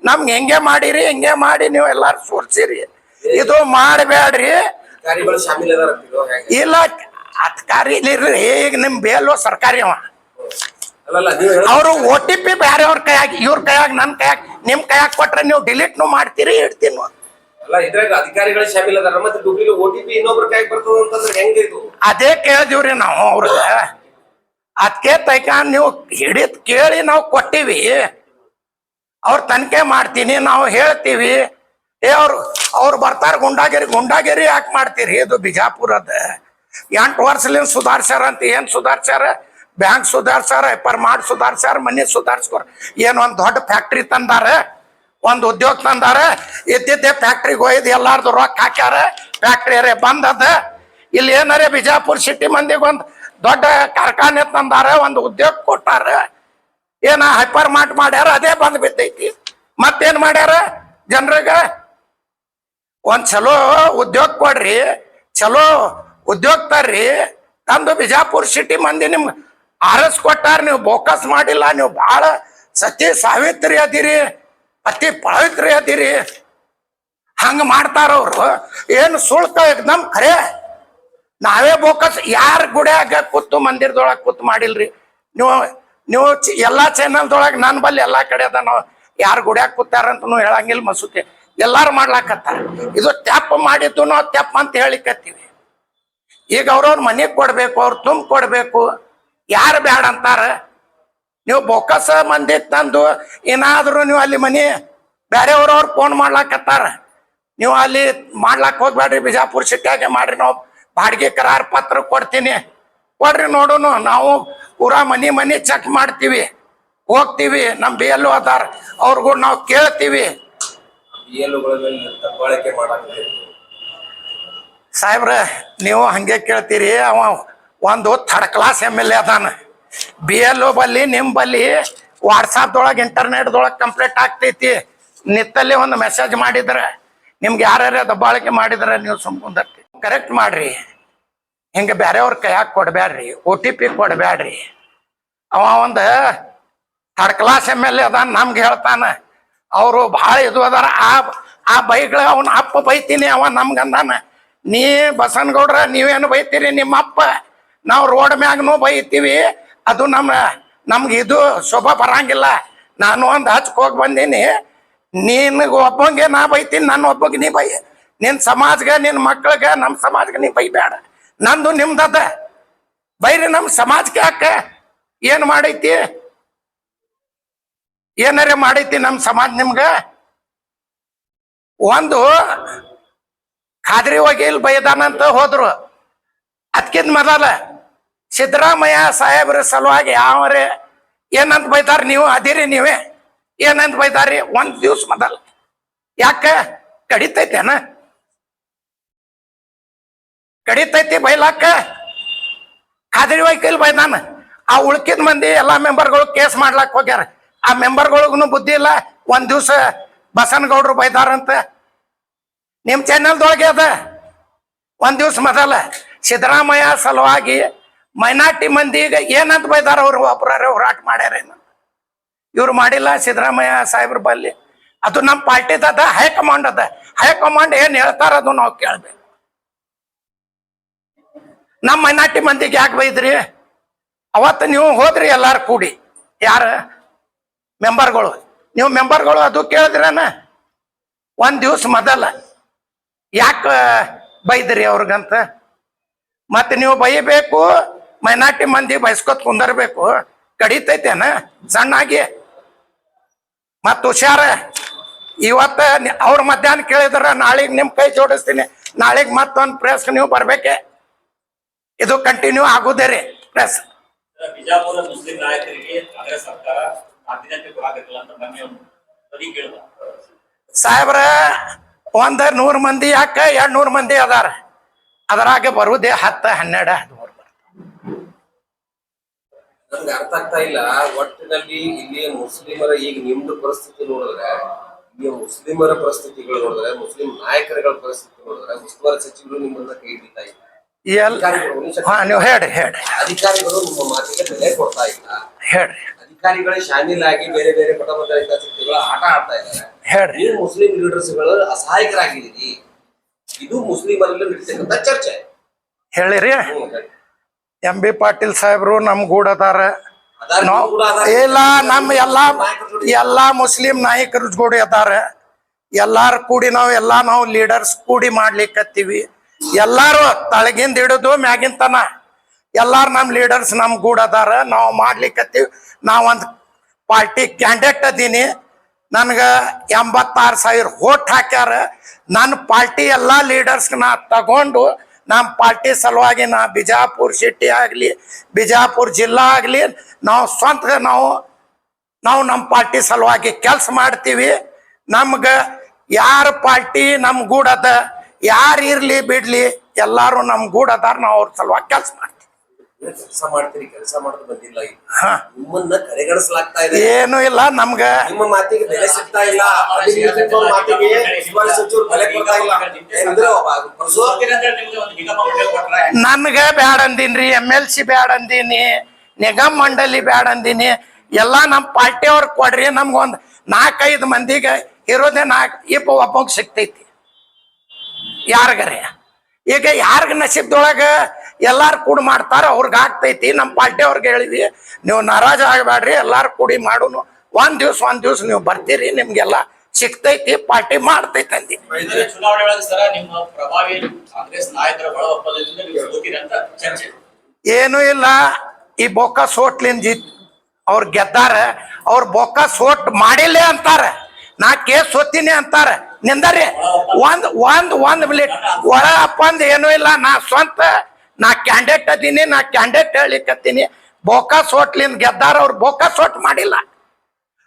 ನಮ್ಗೆ ಹೆಂಗೆ ಮಾಡಿರಿ, ಹೆಂಗೆ ಮಾಡಿ ನೀವು ಎಲ್ಲಾರು ಸೋರ್ಸಿರಿ. ಇದು ಮಾಡಬೇಡ್ರಿ. ಅಧಿಕಾರಿಗಳು ಶಾಮೀಲ್ ಇಲ್ಲ, ಅಧಿಕಾರಿ ಈಗ ನಿಮ್ BLO ಸರ್ಕಾರಿ ಅವ. ಅವರು OTP ಬೇರೆ ಅವ್ರ ಕೈಯಾಗಿ, ಇವ್ರ ಕೈಯಾಗ, ನನ್ ಕೈಯಾಗ, ನಿಮ್ ಕೈಯಾಗ ಕೊಟ್ರೆ ನೀವು ಡಿಲೀಟ್ ಮಾಡ್ತೀರಿ, ಇಡ್ತೀನಿ. ಅಲ್ಲ, ಇದ್ರಾಗ ಅಧಿಕಾರಿಗಳು ಶಾಮೀಲ್ ಅದಾರ, ಮತ್ತೆ ಡೂಪ್ಲಿಕೇಟ್ OTP ಇನ್ನೊಬ್ರ ಕೈಯಾಗ ಬರ್ತದ ಅಂತಂದ್ರೆ ಹೆಂಗೆ ಇದು? ಅದೇ ಕೇಳಿದಿವ್ರಿ ನಾವು ಅವ್ರಿಗೆ. ಅದಕ್ಕೆ ತೈಕ ನೀವು ಹಿಡಿದ್ ಕೇಳಿ ನಾವು ಕೊಟ್ಟಿವಿ. ಅವ್ರ ತನಿಖೆ ಮಾಡ್ತೀನಿ ನಾವು ಹೇಳ್ತೀವಿ. ಅವ್ರು ಬರ್ತಾರ ಗುಂಡಾಗಿರಿ ಯಾಕೆ ಮಾಡ್ತೀರಿ? ಇದು ಬಿಜಾಪುರದ 8 ವರ್ಷಲಿಂದ ಸುಧಾರ್ಸ್ಯಾರ ಅಂತ. ಏನ್ ಸುಧಾರ್ಸ್ಯಾರ? ಬ್ಯಾಂಕ್ ಸುಧಾರ್ಸ್ಯಾರ, ಹೈಪರ್ ಮಾರ್ಟ್ ಸುಧಾರ್ಸ್ಯಾರ, ಮನೆ ಸುಧಾರ್ಸ್ಕೊರ. ಏನ್ ಒಂದ್ ದೊಡ್ಡ ಫ್ಯಾಕ್ಟ್ರಿ ತಂದಾರ, ಒಂದ್ ಉದ್ಯೋಗ ತಂದಾರ. ಇದ್ದಿದ್ದೆ ಫ್ಯಾಕ್ಟ್ರಿಗೆ ಹೋಯ್ದು ಎಲ್ಲಾರ್ದು ರೊಕ್ಕ ಹಾಕ್ಯಾರ, ಫ್ಯಾಕ್ಟ್ರಿ ಬಂದದ. ಇಲ್ಲಿ ಏನಾರೇ ಬಿಜಾಪುರ ಸಿಟಿ ಮಂದಿಗೆ ಒಂದ್ ದೊಡ್ಡ ಕಾರ್ಖಾನೆ ತಂದಾರ, ಒಂದು ಉದ್ಯೋಗ ಕೊಟ್ಟಾರ. ಏನ ಹೈಪರ್ ಮಾರ್ಟ್ ಮಾಡ್ಯಾರ, ಅದೇ ಬಂದ್ ಬಿದ್ದೈತಿ. ಮತ್ತೇನ್ ಮಾಡ್ಯಾರ? ಜನರಿಗ ಒಂದ್ ಚಲೋ ಉದ್ಯೋಗ ಕೊಡ್ರಿ, ಚಲೋ ಉದ್ಯೋಗ ತರ್ರಿ ತಂದು ಬಿಜಾಪುರ ಸಿಟಿ ಮಂದಿ ನಿಮ್ಗೆ ಆರಸ್ ಕೊಟ್ಟಾರ. ನೀವು ಬೋಕಸ್ ಮಾಡಿಲ್ಲ, ನೀವು ಬಹಳ ಸತ್ಯ ಸಾವಿತ್ರಿ ಅದಿರಿ, ಅತಿ ಪವಿತ್ರಿ ಅದಿರಿ. ಹಂಗ ಮಾಡ್ತಾರ ಅವ್ರು. ಏನು ಸುಳ್ಕ ಎಕ್ದಮ್ ಖರೆ. ನಾವೇ ಬೋಕಸ್ ಯಾರ ಗುಡಿಯಾಗ ಕೂತು ಮಂದಿರದೊಳಗೆ ಕೂತು ಮಾಡಿಲ್ರಿ. ನೀವು ಎಲ್ಲಾ ಚಾನಲ್ದೊಳಗೆ ನನ್ನ ಬಲ್ಲಿ ಎಲ್ಲಾ ಕಡೆ ಅದ. ನಾವು ಯಾರು ಗುಡಿಯಾಗ ಕೂತಾರಂತನೂ ಹೇಳಂಗಿಲ್ಲ, ಮಸೂತಿ ಎಲ್ಲಾರು ಮಾಡ್ಲಾಕತ್ತಾರ. ಇದು ತೆಪ್ಪ ಮಾಡಿದ್ದು ನಾವು ತೆಪ್ಪ ಅಂತ ಹೇಳಿಕತ್ತೀವಿ. ಈಗ ಅವ್ರವ್ರ ಮನೆಗೆ ಕೊಡ್ಬೇಕು, ಅವ್ರು ತುಂಬ ಕೊಡ್ಬೇಕು. ಯಾರು ಬ್ಯಾಡ ಅಂತಾರ? ನೀವು ಬೊಕ್ಕಸ ಮಂದಿ ತಂದು ಏನಾದ್ರು ನೀವು ಅಲ್ಲಿ ಮನೆ ಬೇರೆಯವ್ರವ್ರು ಫೋನ್ ಮಾಡ್ಲಾಕತ್ತಾರ. ನೀವು ಅಲ್ಲಿ ಮಾಡ್ಲಾಕ್ ಹೋಗ್ಬೇಡ್ರಿ, ಬಿಜಾಪುರ ಸಿಟಿಯಾಗೆ ಮಾಡ್ರಿ. ನಾವು ಬಾಡಿಗೆ ಕರಾರ್ ಪತ್ರ ಕೊಡ್ತೀನಿ, ಕೊಡ್ರಿ ನೋಡುನು. ನಾವು ಪೂರಾ ಮನೆ ಚೆಕ್ ಮಾಡ್ತೀವಿ, ಹೋಗ್ತೀವಿ. ನಮ್ಮ ಬಿ ಎಲ್ ಅದಾರ, ಅವ್ರಿಗೂ ನಾವು ಕೇಳ್ತೀವಿ. ಸಾಹೇಬ್ರ ನೀವು ಹಂಗೆ ಕೇಳ್ತೀರಿ. ಅವ ಒಂದು ಥರ್ಡ್ ಕ್ಲಾಸ್ MLA ಅದಾನ. BLO ಬಲ್ಲಿ ನಿಮ್ಮ ಬಲ್ಲಿ ವಾಟ್ಸಾಪ್ದೊಳಗೆ ಇಂಟರ್ನೆಟ್ದೊಳಗೆ ಕಂಪ್ಲೀಟ್ ಆಗ್ತೈತಿ. ನಿತ್ತಲ್ಲಿ ಒಂದು ಮೆಸೇಜ್ ಮಾಡಿದ್ರೆ ನಿಮ್ಗೆ ಯಾರ್ಯಾರ ದಬ್ಬಾಳಿಕೆ ಮಾಡಿದ್ರೆ ನೀವು ಸುಮ್ಕೊಂಡರ್ತಿ. ಕರೆಕ್ಟ್ ಮಾಡ್ರಿ. ಹಿಂಗೆ ಬೇರೆಯವ್ರ ಕೈಯಾಗ ಕೊಡ್ಬ್ಯಾಡ್ರಿ, OTP ಕೊಡ್ಬ್ಯಾಡ್ರಿ. ಅವ ಒಂದು ಥರ್ಡ್ ಕ್ಲಾಸ್ MLA ಅದಾನ, ನಮ್ಗೆ ಹೇಳ್ತಾನ. ಅವರು ಭಾಳ ಇದು ಅದಾರ. ಆ ಬೈಗಳ ಅವನ ಅಪ್ಪ ಬೈತೀನಿ, ಅವ ನಮ್ಗಂದಾನ, ನೀ ಬಸನಗೌಡ್ರ ನೀವೇನು ಬೈತೀರಿ ನಿಮ್ಮ ಅಪ್ಪ, ನಾವು ರೋಡ್ ಮ್ಯಾಗನು ಬೈತೀವಿ, ಅದು ನಮ್ಗೆ ಇದು ಶೋಭಾ ಬರಂಗಿಲ್ಲ. ನಾನು ಒಂದು ಹಚ್ಕ್ ಹೋಗಿ ಬಂದೀನಿ, ನಿನಗೆ ಒಬ್ಬಂಗೆ ನಾ ಬೈತೀನಿ, ನನ್ನ ಒಬ್ಬಗೆ ನೀ ಬೈ. ನಿನ್ನ ಸಮಾಜಗೆ, ನಿನ್ನ ಮಕ್ಳಿಗೆ, ನಮ್ಮ ಸಮಾಜಕ್ಕೆ ನೀ ಬೈಬೇಡ. ನಂದು ನಿಮ್ದದ ಬೈರಿ. ನಮ್ಮ ಸಮಾಜಕ್ಕೆ ಯಾಕೆ ಏನು ಮಾಡೈತಿ? ಏನಾರೇ ಮಾಡೈತಿ ನಮ್ಮ ಸಮಾಜ ನಿಮ್ಗೆ? ಒಂದು ಖಾದ್ರಿ ವಕೀಲ್ ಬೈದಾನಂತ ಹೋದ್ರು. ಅದಕ್ಕಿಂತ ಮೊದಲ ಸಿದ್ದರಾಮಯ್ಯ ಸಾಹೇಬ್ರ ಸಲುವಾಗಿ ಯಾವ್ರೆ ಏನಂತ ಬೈತಾರ? ನೀವು ಅದಿರಿ, ನೀವೇ ಏನಂತ ಬೈತಾರಿ? ಒಂದ್ ದಿವ್ಸ ಮೊದಲ. ಯಾಕ ಕಡಿತೈತೇನ? ಕಡಿತೈತಿ ಬೈಲಾಕ? ಖಾದ್ರಿ ವಕೀಲ್ ಬೈದಾನ. ಆ ಉಳ್ಕಿದ ಮಂದಿ ಎಲ್ಲಾ ಮೆಂಬರ್ಗಳು ಕೇಸ್ ಮಾಡ್ಲಾಕ್ ಹೋಗ್ಯಾರ. ಆ ಮೆಂಬರ್ಗಳಿಗೂ ಬುದ್ಧಿ ಇಲ್ಲ. ಒಂದ್ ದಿವ್ಸ ಬಸನಗೌಡ್ರು ಬೈದಾರಂತ ನಿಮ್ ಚಾನೆಲ್ದೊಳಗೆ ಅದ. ಒಂದ್ ದಿವ್ಸ ಮೊದಲ ಸಿದ್ದರಾಮಯ್ಯ ಸಲುವಾಗಿ ಮೈನಾರ್ಟಿ ಮಂದಿಗೆ ಏನಂತ ಬೈದಾರ? ಅವ್ರು ಒಬ್ಬರೇ ಹೋರಾಟ ಮಾಡ್ಯಾರೇನು? ಇವ್ರು ಮಾಡಿಲ್ಲ. ಸಿದ್ದರಾಮಯ್ಯ ಸಾಹೇಬ್ರ ಬಲ್ಲಿ ಅದು ನಮ್ಮ ಪಾರ್ಟಿದ ಹೈಕಮಾಂಡ್ ಅದ. ಹೈಕಮಾಂಡ್ ಏನ್ ಹೇಳ್ತಾರ ಅದು ನಾವು ಕೇಳ್ಬೇಕು. ನಮ್ಮ ಮೈನಾರ್ಟಿ ಮಂದಿಗೆ ಯಾಕೆ ಬೈದ್ರಿ? ಅವತ್ತು ನೀವು ಹೋದ್ರಿ ಎಲ್ಲಾರು ಕೂಡಿ, ಯಾರ ಮೆಂಬರ್ಗಳು, ನೀವು ಮೆಂಬರ್ಗಳು ಅದು ಕೇಳಿದ್ರನ? ಒಂದ್ ದಿವ್ಸ ಮೊದಲ ಯಾಕೆ ಬೈದ್ರಿ ಅವ್ರಿಗಂತ? ಮತ್ತೆ ನೀವು ಬೈಬೇಕು, ಮೈನಾರ್ಟಿ ಮಂದಿ ಬೈಸ್ಕೊತ್ ಕುಂದರ್ಬೇಕು. ಕಡಿತೈತೇನ ಸಣ್ಣಾಗಿ? ಮತ್ ಹುಷಾರ. ಇವತ್ತ ಅವ್ರ ಮಧ್ಯಾಹ್ನ ಕೇಳಿದ್ರ ನಾಳೆಗ್ ನಿಮ್ ಕೈ ಜೋಡಿಸ್ತೀನಿ, ನಾಳೆಗ್ ಮತ್ತೊಂದು ಪ್ರೆಸ್ ನೀವು ಬರ್ಬೇಕೆ. ಇದು ಕಂಟಿನ್ಯೂ ಆಗುದೇ ರೀ ಪ್ರೆಸ್. ಬಿಜಾಪುರ ಮುಸ್ಲಿಂ ನಾಯಕರಿಗೆ ಕಾಂಗ್ರೆಸ್ ಸರ್ಕಾರ ಆದ್ಯತೆ ಕೊಡಾಕತ್ತಿಲ್ಲ ಅಂತ ಮೊನ್ನೆ ಬರೀ ಕೇಳಿದ. ಸಾಹೇಬ್ರ 100 ಮಂದಿ ಯಾಕ 200 ಮಂದಿ ಅದಾರ, ಅದರಾಗ ಬರುದೇ 10, 12, 13 ನನ್ಗೆ ಅರ್ಥ ಆಗ್ತಾ ಇಲ್ಲ. ಒಟ್ಟಿನಲ್ಲಿ ಇಲ್ಲಿ ಮುಸ್ಲಿಮರ ಈಗ ನಿಮ್ದು ಪರಿಸ್ಥಿತಿ ನೋಡಿದ್ರೆ, ಇಲ್ಲಿ ಮುಸ್ಲಿಮರ ಪರಿಸ್ಥಿತಿಗಳು ನೋಡಿದ್ರೆ, ಮುಸ್ಲಿಂ ನಾಯಕರುಗಳ ಪರಿಸ್ಥಿತಿ ನೋಡಿದ್ರೆ, ಉಸ್ತುವಾರಿ ಸಚಿವರು ನಿಮ್ಮನ್ನ ಕೈ ಹಿಡಿತಾ ಇಲ್ಲ. ನೀವು ಹೇಳ್ರಿ. ಅಧಿಕಾರಿಗಳು ನಿಮ್ಮ ಮಾತಿಗೆ ಬೆಲೆ ಕೊಡ್ತಾ ಇಲ್ಲ. ಹೇಳ್ರಿ. ಅಧಿಕಾರಿಗಳೇ ಶಾಮೀಲಾಗಿ ಬೇರೆ ಬೇರೆ ಮಠ ಹಿತಾಸಕ್ತಿಗಳ ಆಟ ಆಡ್ತಾ ಇದ್ದಾರೆ. ಹೇಳ್ರಿ. ನೀವು ಮುಸ್ಲಿಂ ಲೀಡರ್ಸ್ಗಳು ಅಸಹಾಯಕರಾಗಿದ್ದೀರಿ. ಇದು ಮುಸ್ಲಿಮರಲ್ಲಿ ನಡೀತಕ್ಕಂಥ ಚರ್ಚೆ. ಹೇಳಿರಿ. MB ಪಾಟೀಲ್ ಸಾಹೇಬ್ರು ನಮ್ ಗೂಡ ಅದಾರ. ಇಲ್ಲ, ನಮ್ಮ ಎಲ್ಲಾ ಮುಸ್ಲಿಂ ನಾಯಕರ ಗೂಡ ಅದಾರ. ಎಲ್ಲಾರು ಕೂಡಿ ನಾವು ಲೀಡರ್ಸ್ ಕೂಡಿ ಮಾಡ್ಲಿಕ್ಕತ್ತೀವಿ. ಎಲ್ಲಾರು ತಳಗಿಂದ ಹಿಡಿದು ಮ್ಯಾಗಿನ ತನ ಎಲ್ಲಾರು ನಮ್ ಲೀಡರ್ಸ್ ನಮ್ ಗೂಡ ಅದಾರ. ನಾವು ಮಾಡ್ಲಿಕ್ಕತ್ತೀವಿ. ನಾವೊಂದ್ ಪಾರ್ಟಿ ಕ್ಯಾಂಡಿಡೇಟ್ ಅದೀನಿ. ನನ್ಗೆ 86,000 ಓಟ್ ಹಾಕ್ಯಾರ. ನನ್ನ ಪಾರ್ಟಿ ಎಲ್ಲ ಲೀಡರ್ಸ್ಗೆ ನಾ ತಗೊಂಡು ನಮ್ಮ ಪಾರ್ಟಿ ಸಲುವಾಗಿ ನಾ ಬಿಜಾಪುರ ಸಿಟಿ ಆಗಲಿ ಬಿಜಾಪುರ ಜಿಲ್ಲಾ ಆಗಲಿ ನಾವು ಸ್ವಂತ ನಾವು ನಮ್ಮ ಪಾರ್ಟಿ ಸಲುವಾಗಿ ಕೆಲಸ ಮಾಡ್ತೀವಿ. ನಮ್ಗೆ ಯಾರ ಪಾರ್ಟಿ ನಮ್ಮ ಗೂಡದ, ಯಾರು ಇರ್ಲಿ ಬಿಡ್ಲಿ ಎಲ್ಲಾರು ನಮ್ಮ ಗೂಡದಾರ, ನಾವು ಅವ್ರ ಸಲುವಾಗಿ ಕೆಲಸ ಮಾಡ್ತೀವಿ. ಕೆಲಸ ಮಾಡ್ತೀರಿ, ಕೆಲಸ ಮಾಡೋದು ಬಂದಿಲ್ಲ. ಹಾ, ನಿಮ್ಮನ್ನ ಕಡೆಗಣಿಸಲಾಗ್ತಾ ಇದೆ. ಏನು ಇಲ್ಲ, ನಮ್ಗ ನಿಮ್ಮ ಮಾತಿಗೆ ಬೆಲೆ ಸಿಗ್ತಾ ಇಲ್ಲ. ಮಾತಿಗೆ ಸಚಿವರು ಬೆಲೆ ಕೊಡ್ತಾ ಇಲ್ಲ. ನನ್ಗ ಬ್ಯಾಡ ಅಂದಿನ್ರಿ, MLC ಬ್ಯಾಡ ಅಂದೀನಿ, ನಿಗಮ ಮಂಡಳಿ ಬ್ಯಾಡ ಅಂದೀನಿ. ಎಲ್ಲಾ ನಮ್ಮ ಪಾರ್ಟಿ ಅವ್ರ ಕೊಡ್ರಿ. ನಮ್ಗೊಂದ್ 4-5 ಮಂದಿಗೆ ಇರೋದೇ ಒಬ್ಬಗ್ ಸಿಗ್ತೈತಿ ಯಾರಿಗರೆ. ಈಗ ಯಾರಿಗ ನಸೀಬ್ದೊಳಗ ಎಲ್ಲಾರು ಕೂಡಿ ಮಾಡ್ತಾರ, ಅವ್ರಿಗೆ ಆಗ್ತೈತಿ. ನಮ್ಮ ಪಾರ್ಟಿ ಅವ್ರಿಗೆ ಹೇಳಿವಿ, ನೀವು ನಾರಾಜ್ ಆಗಬೇಡ್ರಿ, ಎಲ್ಲಾರು ಕೂಡಿ ಮಾಡೋನು. ಒಂದ್ ದಿವ್ಸ ನೀವು ಬರ್ತೀರಿ, ನಿಮ್ಗೆಲ್ಲ ಸಿಗ್ತೈತಿ, ಪಾರ್ಟಿ ಮಾಡ್ತೈತಿ ಅಂದಿ. ಚುನಾವಣೆ ಒಳಗೆ ಸರ ನಿಮ್ಮ ಪ್ರಭಾವಿ ಕಾಂಗ್ರೆಸ್ ನಾಯಕರ ಒಳ ಒಪ್ಪಂದದಿಂದ ನೀವು ಸೋತಿರಿ ಅಂತ ಚರ್ಚೆ. ಏನು ಇಲ್ಲ, ಈ ಬೊಕ್ಕ ಸೋಟ್ಲಿಂದ ಅವ್ರು ಗೆದ್ದಾರ. ಅವ್ರ ಬೊಕ್ಕ ಸೋಟ್ ಮಾಡಿಲ್ಲ ಅಂತಾರ, ನಾ ಕೇಸ್ ಸೋತೀನಿ ಅಂತಾರ. ನಿಂದರಿ ಒಂದ್ ಮಿನಿಟ್, ಒಳ ಅಪ್ಪಂದ್ ಏನೂ ಇಲ್ಲ. ನಾ ಕ್ಯಾಂಡಿಡೇಟ್ ಅದೀನಿ, ನಾ ಕ್ಯಾಂಡಿಡೇಟ್ ಹೇಳಿಕತ್ತೀನಿ. ಬೋಕಾ ಸೋಟ್ಲಿಂದ ಗೆದ್ದಾರ, ಅವ್ರು ಬೋಕಾ ಸೋಟ್ ಮಾಡಿಲ್ಲ.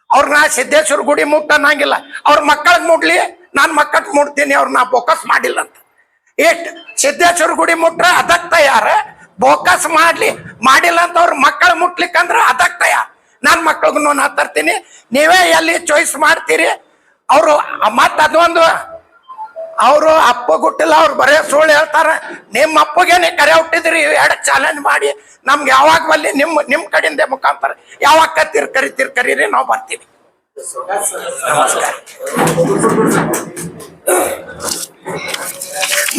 ಅವ್ರ ನಾ ಸಿದ್ದೇಶ್ವರ ಗುಡಿ ಮುಟ್ಟನಂಗಿಲ್ಲ. ಅವ್ರ ಮಕ್ಕಳಿಗೆ ಮುಟ್ಲಿ, ನಾನು ಮಕ್ಕಳಿಗೆ ಮುಟ್ತೀನಿ, ಅವ್ರ ನಾ ಬೋಕಸ್ ಮಾಡಿಲ್ಲ ಅಂತ. ಸಿದ್ದೇಶ್ವರ ಗುಡಿ ಮುಟ್ರ ಅದಕ್ ತಯಾರ, ಬೋಕಸ್ ಮಾಡಿಲ್ಲ ಅಂತ ಅವ್ರ ಮಕ್ಕಳು ಮುಟ್ಲಿಕ್ಕಂದ್ರ ಅದಕ್ ತಯಾರ. ನನ್ನ ಮಕ್ಳಿಗೂ ನಾ ತರ್ತೀನಿ, ನೀವೇ ಎಲ್ಲಿ ಚಾಯ್ಸ್ ಮಾಡ್ತೀರಿ. ಅವರು ಮತ್ ಅದೊಂದು, ಅವರು ಅಪ್ಪ ಗುಟ್ಟಿಲ್ಲ, ಅವ್ರು ಬರೇ ಸುಳ್ಳು ಹೇಳ್ತಾರ. ನಿಮ್ಮ ಅಪ್ಪಗೇನೆ ಕರೆ ಹುಟ್ಟಿದ್ರಿ, ಎಡಕ್ ಚಾಲೆಂಜ್ ಮಾಡಿ ನಮ್ಗೆ ಯಾವಾಗ ಬಲ್ಲಿ ನಿಮ್ ಕಡೆಯಿಂದ ಮುಖಾಂತರ ಯಾವಾಗ ಕರೀರಿ, ನಾವು ಬರ್ತೀವಿ. ನಮಸ್ಕಾರ.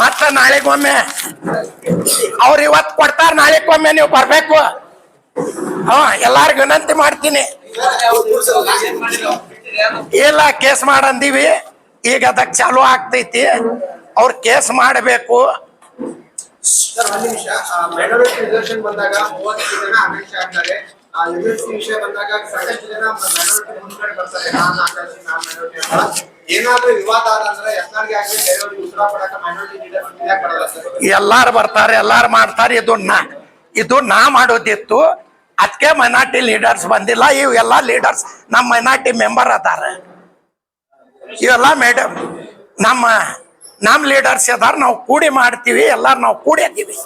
ಮತ್ತ ನಾಳೆಗೊಮ್ಮೆ ಅವ್ರು ಇವತ್ತು ಕೊಡ್ತಾರ, ನಾಳೆಗೊಮ್ಮೆ ನೀವು ಬರ್ಬೇಕು. ಎಲ್ಲಾರ್ಗು ವಿನಂತಿ ಮಾಡ್ತೀನಿ. ಇಲ್ಲ, ಕೇಸ್ ಮಾಡಂದೀವಿ, ಈಗ ಅದಕ್ಕೆ ಚಾಲು ಆಗ್ತೈತಿ. ಅವ್ರ ಕೇಸ್ ಮಾಡಬೇಕು. ಮೈನಾರಿಟಿ ರಿಸರ್ವೇಶನ್ ಬಂದಾಗ 30 ಜನ ಅಮೆರಿಕ ಆಗ್ತಾರೆ. MLC ವಿಷಯ ಬಂದಾಗ ಸಾಕಷ್ಟು ಜನ ಮೈನಾರಿಟಿ ಮುಂದ್ಗಡೆ ಬರ್ತಾರೆ. ನಾನು ಮೈನಾರಿಟಿ ಅಂತ ಏನಾದ್ರೂ ವಿವಾದ ಆದಂದ್ರೆ ಯತ್ನಾಳ್ಗೆ ಆಗ್ಲಿ ಬೇರೆಯವ್ರಿಗೆ ಉತ್ತರ ಕೊಡಕ ಮೈನಾರಿಟಿ ಲೀಡರ್ಸ್ ಯಾಕೆ ಬರಲ್ಲ ಸರ್? ಎಲ್ಲಾರು ಬರ್ತಾರೆ, ಎಲ್ಲಾರು ಮಾಡ್ತಾರೆ. ಇದು ನಾ ಮಾಡೋದಿತ್ತು, ಅದಕ್ಕೆ ಮೈನಾರಿಟಿ ಲೀಡರ್ಸ್ ಬಂದಿಲ್ಲ. ಇವೆಲ್ಲ ಲೀಡರ್ಸ್ ನಮ್ಮ ಮೈನಾರಿಟಿ ಮೆಂಬರ್ ಅದಾರ. ಇವೆಲ್ಲ ಮೇಡಮ್ ನಮ್ಮ ಲೀಡರ್ಸ್ ಅದಾರ. ನಾವು ಕೂಡಿ ಮಾಡ್ತೀವಿ, ಎಲ್ಲಾರು ನಾವು ಕೂಡಿ ಅದೀವಿ.